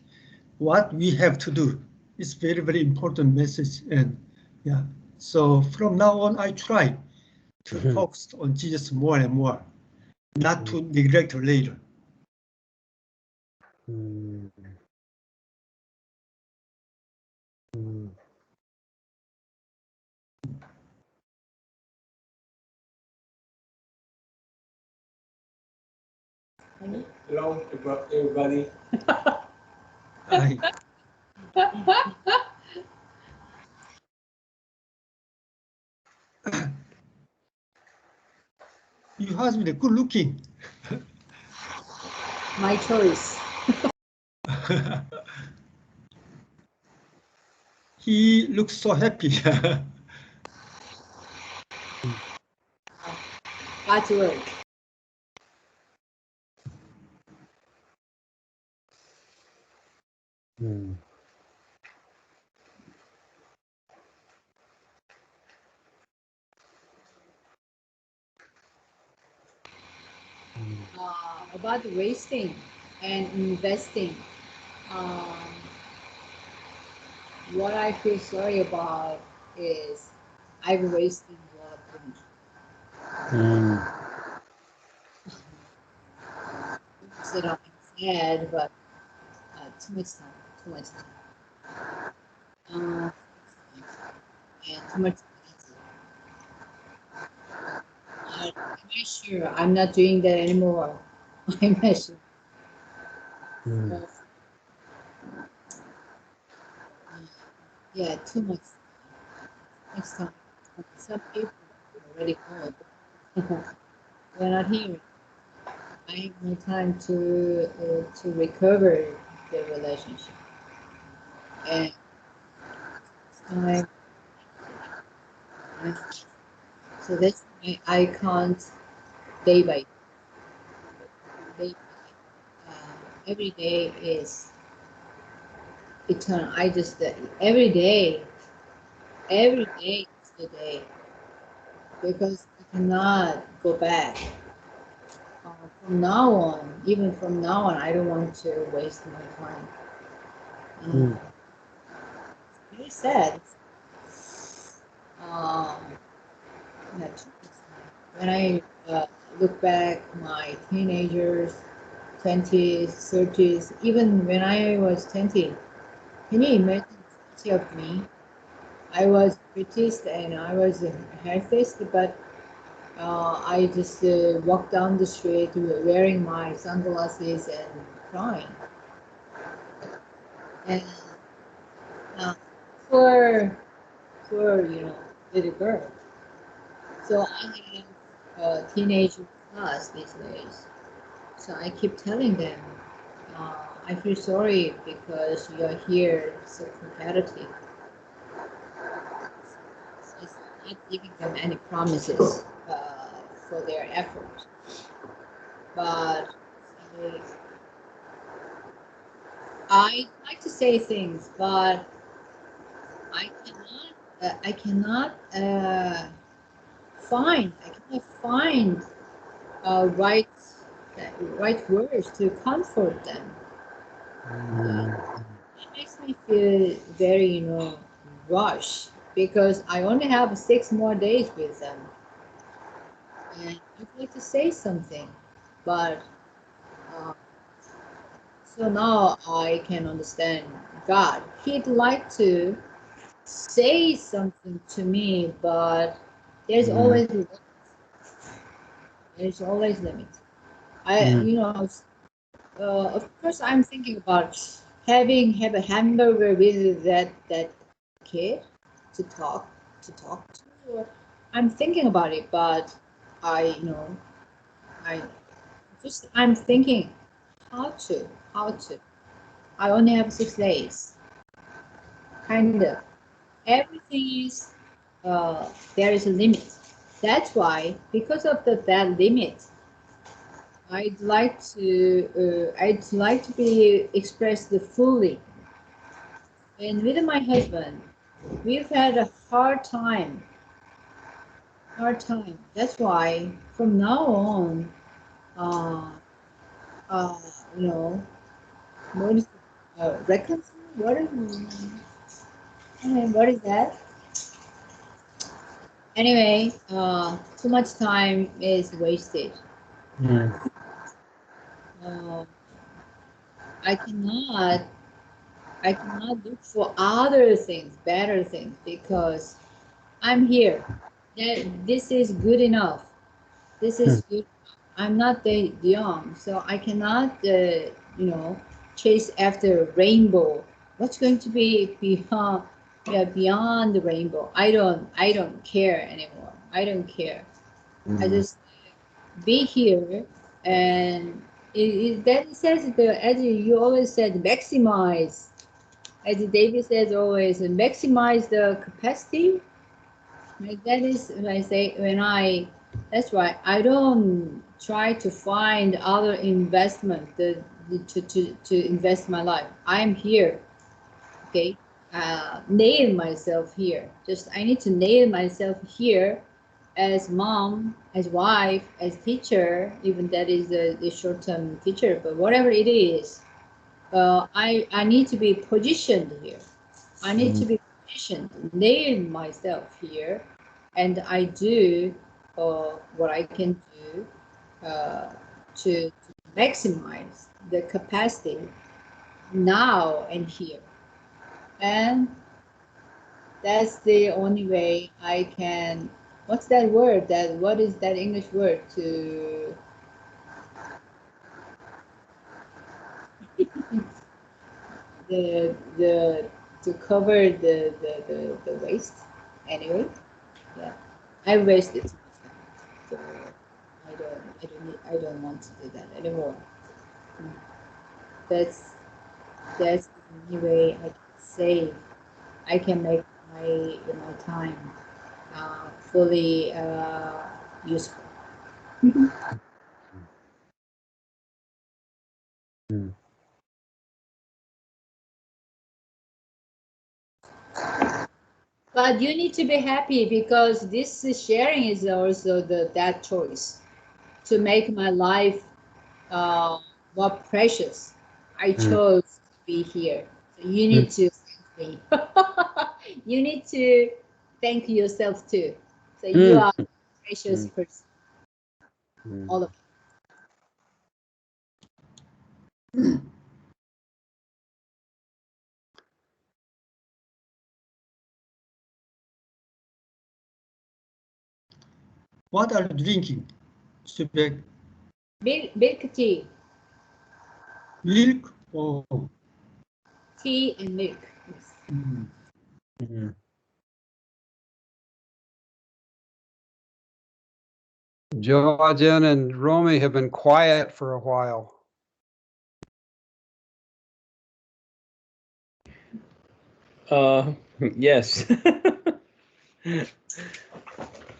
what we have to do. It's very, very important message. And yeah, so from now on, I try to focus on Jesus more and more, not to neglect later. Hello, everybody. Your husband good looking. My choice. He looks so happy. God's word. About wasting and investing. What I feel sorry about is I've wasted a lot of money. That I'm sad, but too much time, and too much. I'm not sure. I'm not doing that anymore. I'm not sure. Yeah, too much time. Some people are already gone. They're not here. I have no time to recover the relationship, and time. So that's why I can't day by day. Every day is eternal. I just every day is the day, because I cannot go back. From now on, even from now on, I don't want to waste my time. It's very sad. When I look back, my teenagers, 20s, 30s, even when I was 20, can you imagine the picture of me? I was British and I was healthiest, but I just walked down the street wearing my sunglasses and crying. And for little girl. So I have a teenager class these days. So I keep telling them, I feel sorry because you're here so competitive. So it's not giving them any promises for their effort. But I like to say things, but I cannot find right words to comfort them. It makes me feel very, rushed, because I only have 6 more days with them. And I'd like to say something, but so now I can understand God. He'd like to say something to me, but there's always limits. There's always limits. Of course, I'm thinking about have a hamburger with that kid to talk to. I'm thinking about it, but I'm thinking how to. I only have 6 days. Kind of everything is there is a limit. That's why, because of that limit, I'd like to be expressed fully. And with my husband, we've had a hard time. That's why from now on, you know, what is reconcile? What is that? Anyway, too much time is wasted. I cannot look for other things, better things, because I'm here. This is good enough. This is good. I'm not that young, so I cannot, chase after rainbow. What's going to be beyond, beyond the rainbow? I don't care anymore. I don't care. I just be here, and that says as you always said, maximize. As David says always, maximize the capacity. Like that is when I say that's why I don't try to find other investment to invest my life. I'm here, okay? Nail myself here. Just I need to nail myself here as mom, as wife, as teacher, even that is the short-term teacher, but whatever it is, I need to be positioned here. I need to be positioned, nail myself here, and I do what I can do to maximize the capacity now and here. And that's the only way I can. What's that word? What is that English word to? the to cover the waste. Anyway, yeah, I wasted too much time, so I don't want to do that anymore. That's the only way I can save. I can make my time fully useful. But you need to be happy because this sharing is also that choice to make my life more precious. I chose to be here. So you need to thank me. You need to thank yourself too. So you are a precious person. All of What are you drinking? Sübek, milk tea. milk? Oh. Tea and milk. Yes. Joajan and Romy have been quiet for a while. Yes.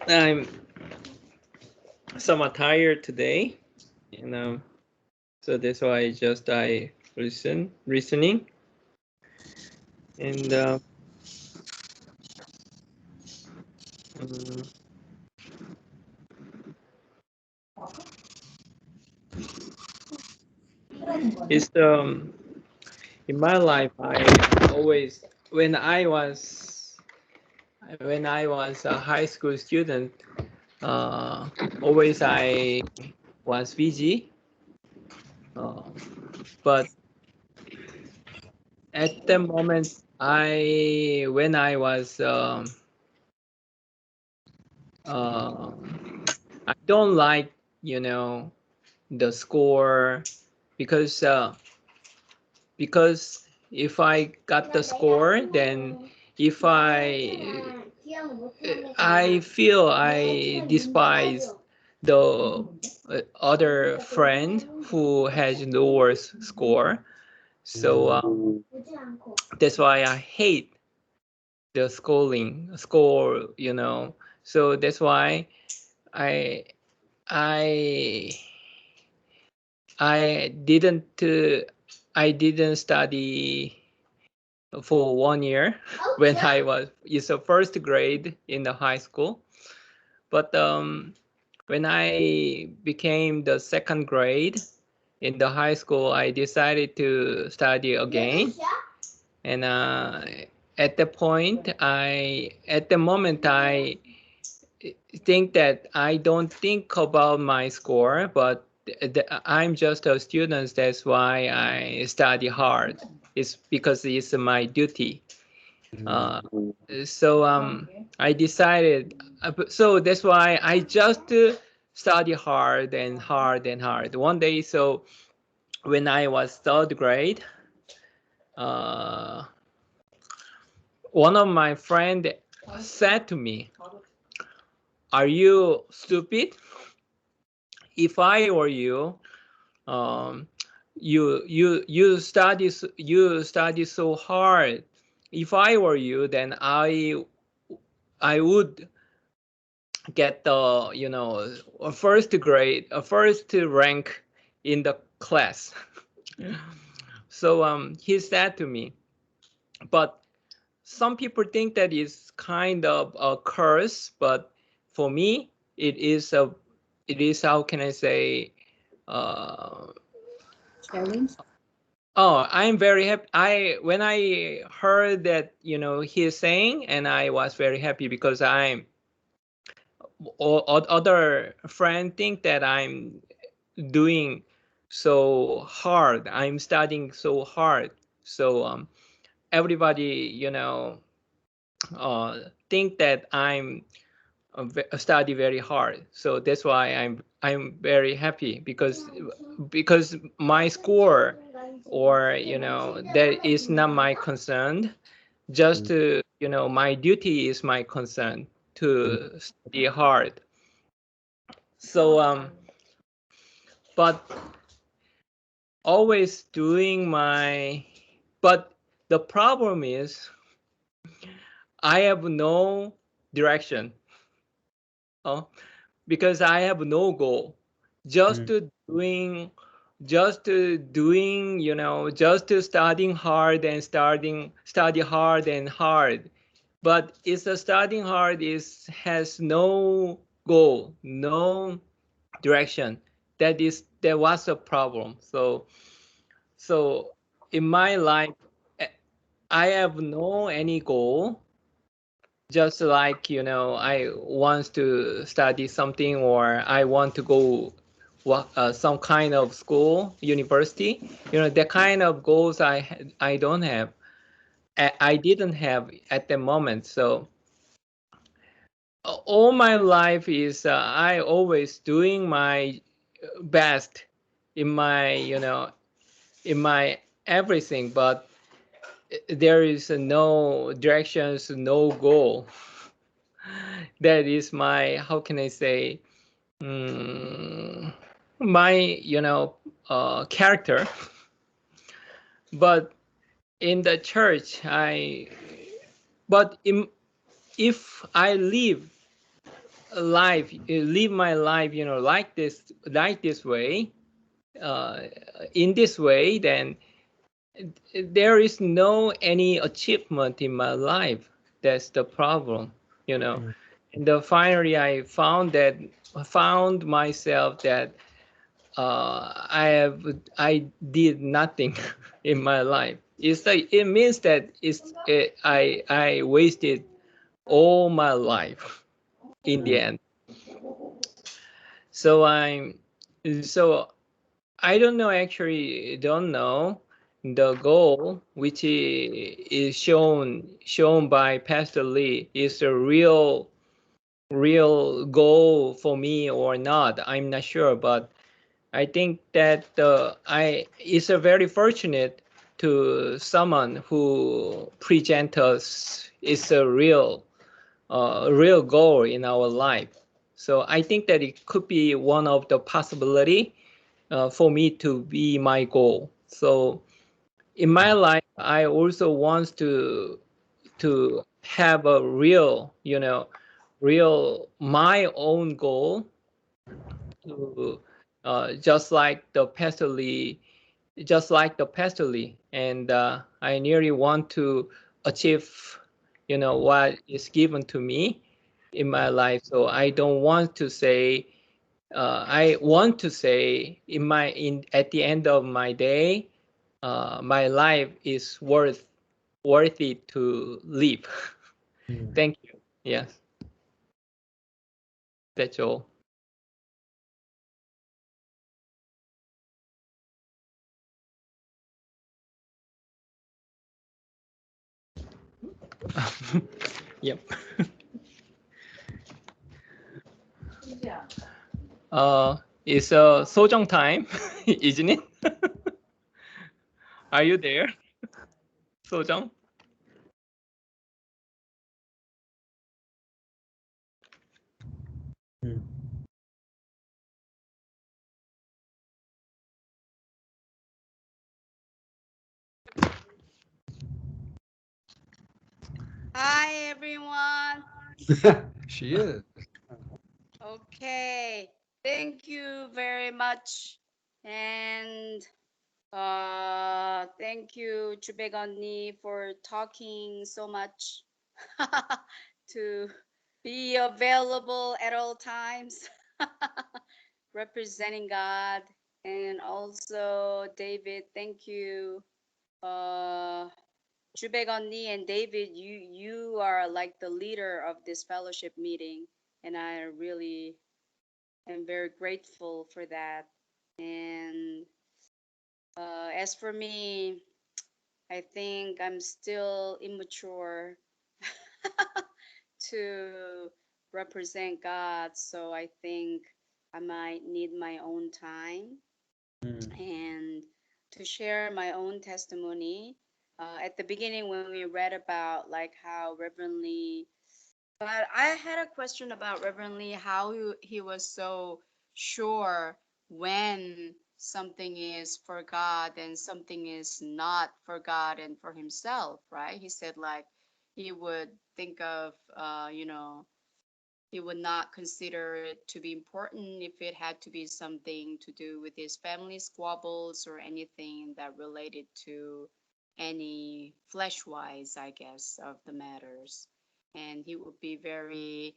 I'm somewhat tired today, so that's why I listening, and it's in my life I always when I was a high school student, always I was busy, but at the moment when I was I don't like the score because if I got the score, then if I feel I despise the other friend who has lower score, so that's why I hate the score. So that's why I I didn't study for 1 year when I was it's a first grade in the high school. But when I became the second grade in the high school, I decided to study again. And at the moment, I think that I don't think about my score, but I'm just a student. That's why I study hard. It's because it's my duty. So I decided. So that's why I just study hard and hard and hard. One day, so when I was third grade, one of my friend said to me, "Are you stupid? If I were you, um, you study so hard. If I were you, then I would get the a first grade, a first rank in the class." So he said to me, but some people think that is kind of a curse, but for me it is how can I say, Challenge. oh, I'm very happy. When I heard that he's saying, and I was very happy because other friends think that I'm doing so hard. I'm studying so hard. So everybody, think that I'm study very hard. So that's why I'm very happy because my score or that is not my concern. Just to my duty is my concern to study hard. So but always doing my but the problem is I have no direction. Because I have no goal. Just to doing just to doing just to studying hard and study hard and hard. But it's a studying hard has no goal, no direction. That was a problem. So in my life, I have no any goal. Just like I want to study something, or I want to go some kind of school, university. The kind of goals I don't have. I didn't have at the moment. So all my life is I always doing my best in my in my everything, but there is no directions, no goal. That is my, how can I say, my character. But in the church, if I live my life like this way, in this way, then there is no any achievement in my life. That's the problem. And finally I found myself that I did nothing in my life. It's like it means that I wasted all my life in the end. So I don't know, actually don't know the goal which is shown by Pastor Lee is a real goal for me or not. I'm not sure, but I think that I is a very fortunate to someone who present us is a real goal in our life. So I think that it could be one of the possibility for me to be my goal. So in my life, I also want to have a real my own goal to just like the Pastor Lee, and I really want to achieve, what is given to me in my life. So I don't want to say. I want to say at the end of my day, my life is worth it to live. Thank you. Yes, that's all. Yep. It's Sojong time, isn't it? Are you there, Sojong? Hi, everyone. She is. Okay. Thank you very much. And thank you, Chubegonni, for talking so much to be available at all times, representing God. And also, David, thank you. Chubegonni and David, you are like the leader of this fellowship meeting, and I really am very grateful for that. And as for me, I think I'm still immature to represent God, so I think I might need my own time and to share my own testimony. At the beginning, when we read about like how Reverend Lee, but I had a question about Reverend Lee, how he was so sure when something is for God and something is not for God and for himself, right? He said like he would think of, he would not consider it to be important if it had to be something to do with his family squabbles or anything that related to any flesh wise, I guess, of the matters. And he would be very,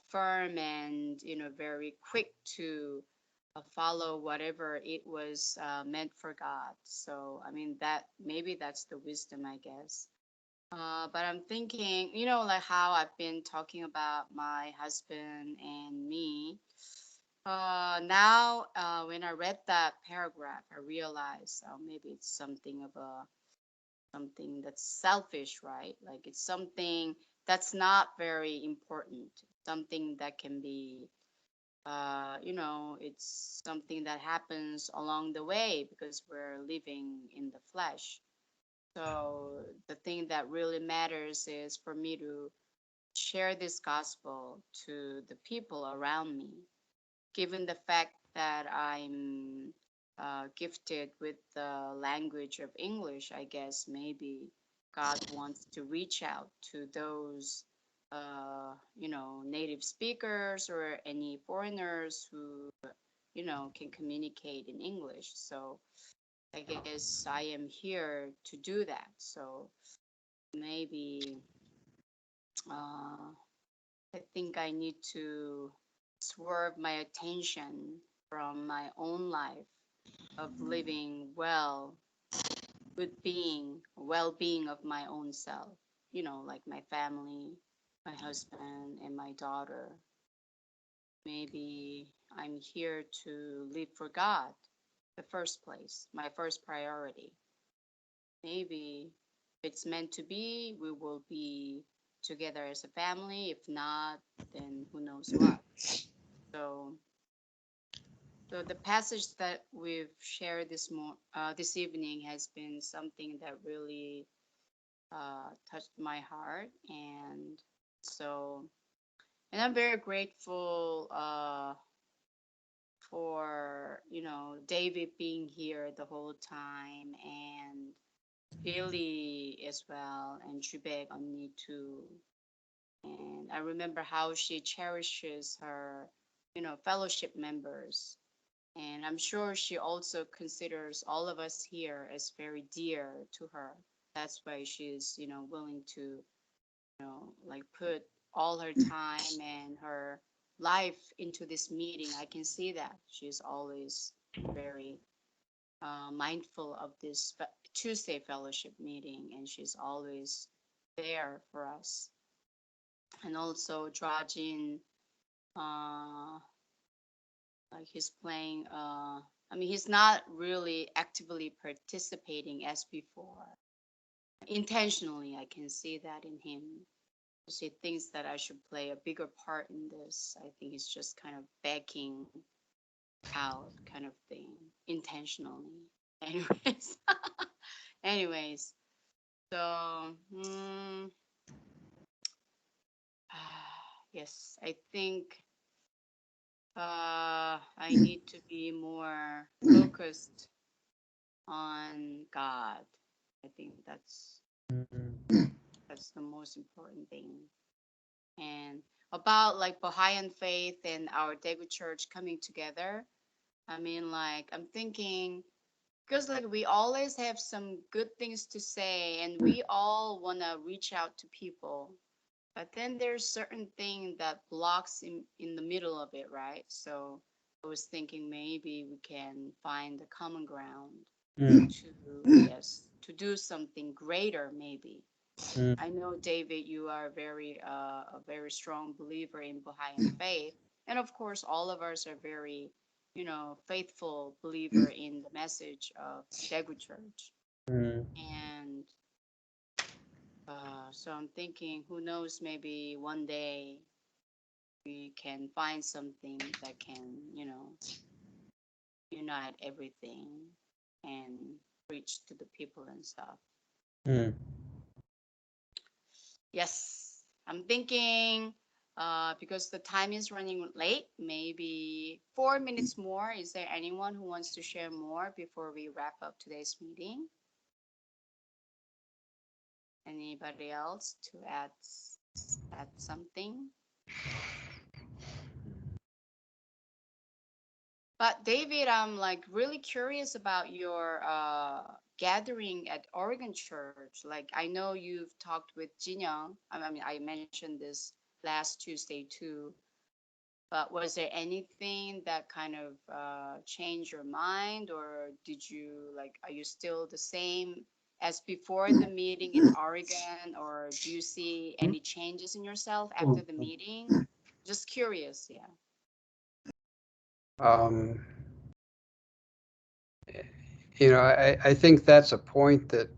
firm and, very quick to follow whatever it was meant for God. So, I mean, maybe that's the wisdom, I guess. But I'm thinking, like how I've been talking about my husband and me. Now, when I read that paragraph, I realized maybe it's something that's selfish, right? Like it's something that's not very important. Something that can be, it's something that happens along the way because we're living in the flesh. So the thing that really matters is for me to share this gospel to the people around me, given the fact that I'm gifted with the language of English. I guess maybe God wants to reach out to those, native speakers or any foreigners who, can communicate in English. So I guess I am here to do that. So maybe uh, I think I need to swerve my attention from my own life of living well, well-being of my own self, like my family, my husband, and my daughter. Maybe I'm here to live for God, the first place, my first priority. Maybe if it's meant to be, we will be together as a family. If not, then who knows what. So, so the passage that we've shared this evening has been something that really touched my heart, and so, and I'm very grateful for David being here the whole time, and Billy as well, and Jubek on me too. And I remember how she cherishes her, fellowship members. And I'm sure she also considers all of us here as very dear to her. That's why she's, willing to, like put all her time and her life into this meeting. I can see that she's always very mindful of this Tuesday fellowship meeting, and she's always there for us. And also Drajin, like he's playing, he's not really actively participating as before. Intentionally, I can see that in him. He thinks that I should play a bigger part in this. I think he's just kind of backing out kind of thing, intentionally. Anyways, so yes, I think I need to be more focused on God. I think that's the most important thing. And about like Baha'i faith and our Daegu church coming together, I'm thinking, because like we always have some good things to say and we all want to reach out to people, but then there's certain thing that blocks in the middle of it, right? So I was thinking maybe we can find the common ground to do something greater, maybe. I know, David, you are a very strong believer in Baha'i faith, and of course all of us are very faithful believer in the message of Daegu Church. And so I'm thinking, who knows, maybe one day we can find something that can, unite everything and reach to the people and stuff. Yes, I'm thinking, because the time is running late, maybe 4 minutes more. Is there anyone who wants to share more before we wrap up today's meeting? Anybody else to add something? But David, I'm like really curious about your gathering at Oregon Church. Like I know you've talked with Jinyoung. I mentioned this last Tuesday too. But was there anything that kind of changed your mind, or are you still the same as before the meeting in Oregon, or do you see any changes in yourself after the meeting? Just curious, yeah. I think that's a point that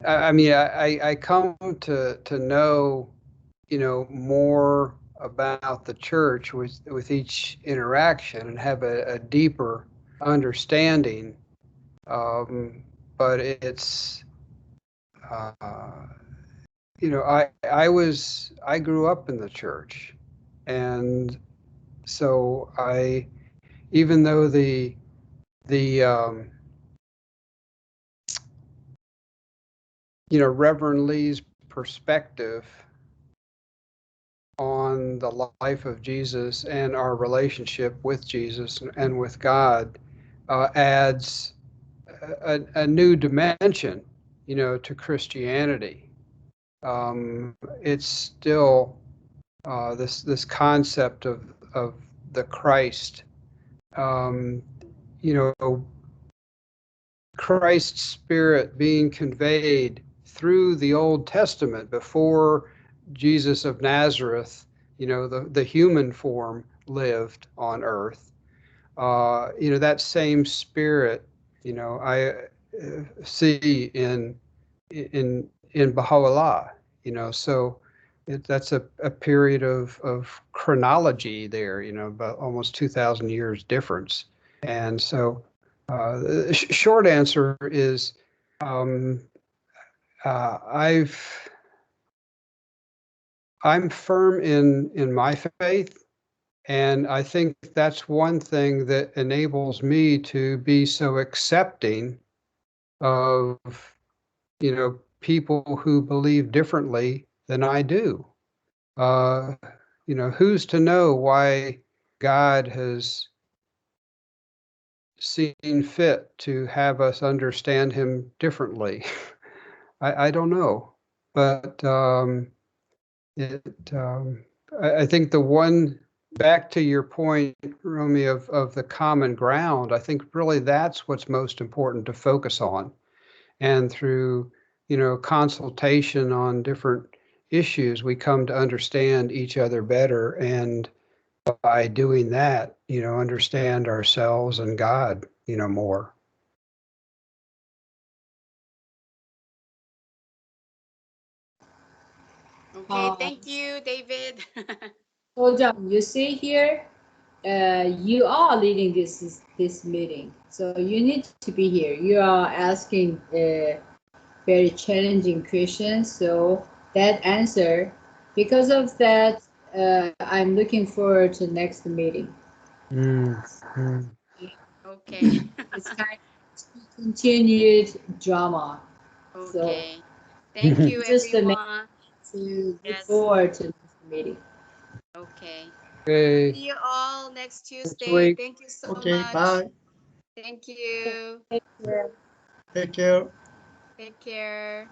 I come to know, more about the church with each interaction and have a deeper understanding. But it's, I grew up in the church, and so even though the Reverend Lee's perspective on the life of Jesus and our relationship with Jesus and with God adds a new dimension, to Christianity. It's still this concept of the Christ, Christ's Spirit being conveyed through the Old Testament before Jesus of Nazareth, the human form lived on earth. That same Spirit, I see in Baha'u'llah, so that's a period of chronology there, about almost 2,000 years difference. And so the short answer is I'm firm in my faith, and I think that's one thing that enables me to be so accepting of people who believe differently than I do. You know, who's to know why God has seen fit to have us understand him differently? I don't know. But I think the one, back to your point, Romy, of the common ground, I think really that's what's most important to focus on. And through, you know, consultation on different issues, we come to understand each other better. And by doing that, you know, understand ourselves and God, you know, more. Okay, thank you, David. Hold on, you see here, you are leading this meeting, so you need to be here. You are asking very challenging questions, so that answer, because of that, I'm looking forward to next meeting. Okay. It's kind of continued drama. Okay. So Thank you, just a minute everyone. to look Yes. forward to next meeting. Okay. Okay. See you all next Next Tuesday. week. Thank you so Okay, much. bye. Thank you. Take care. Take care. Take care.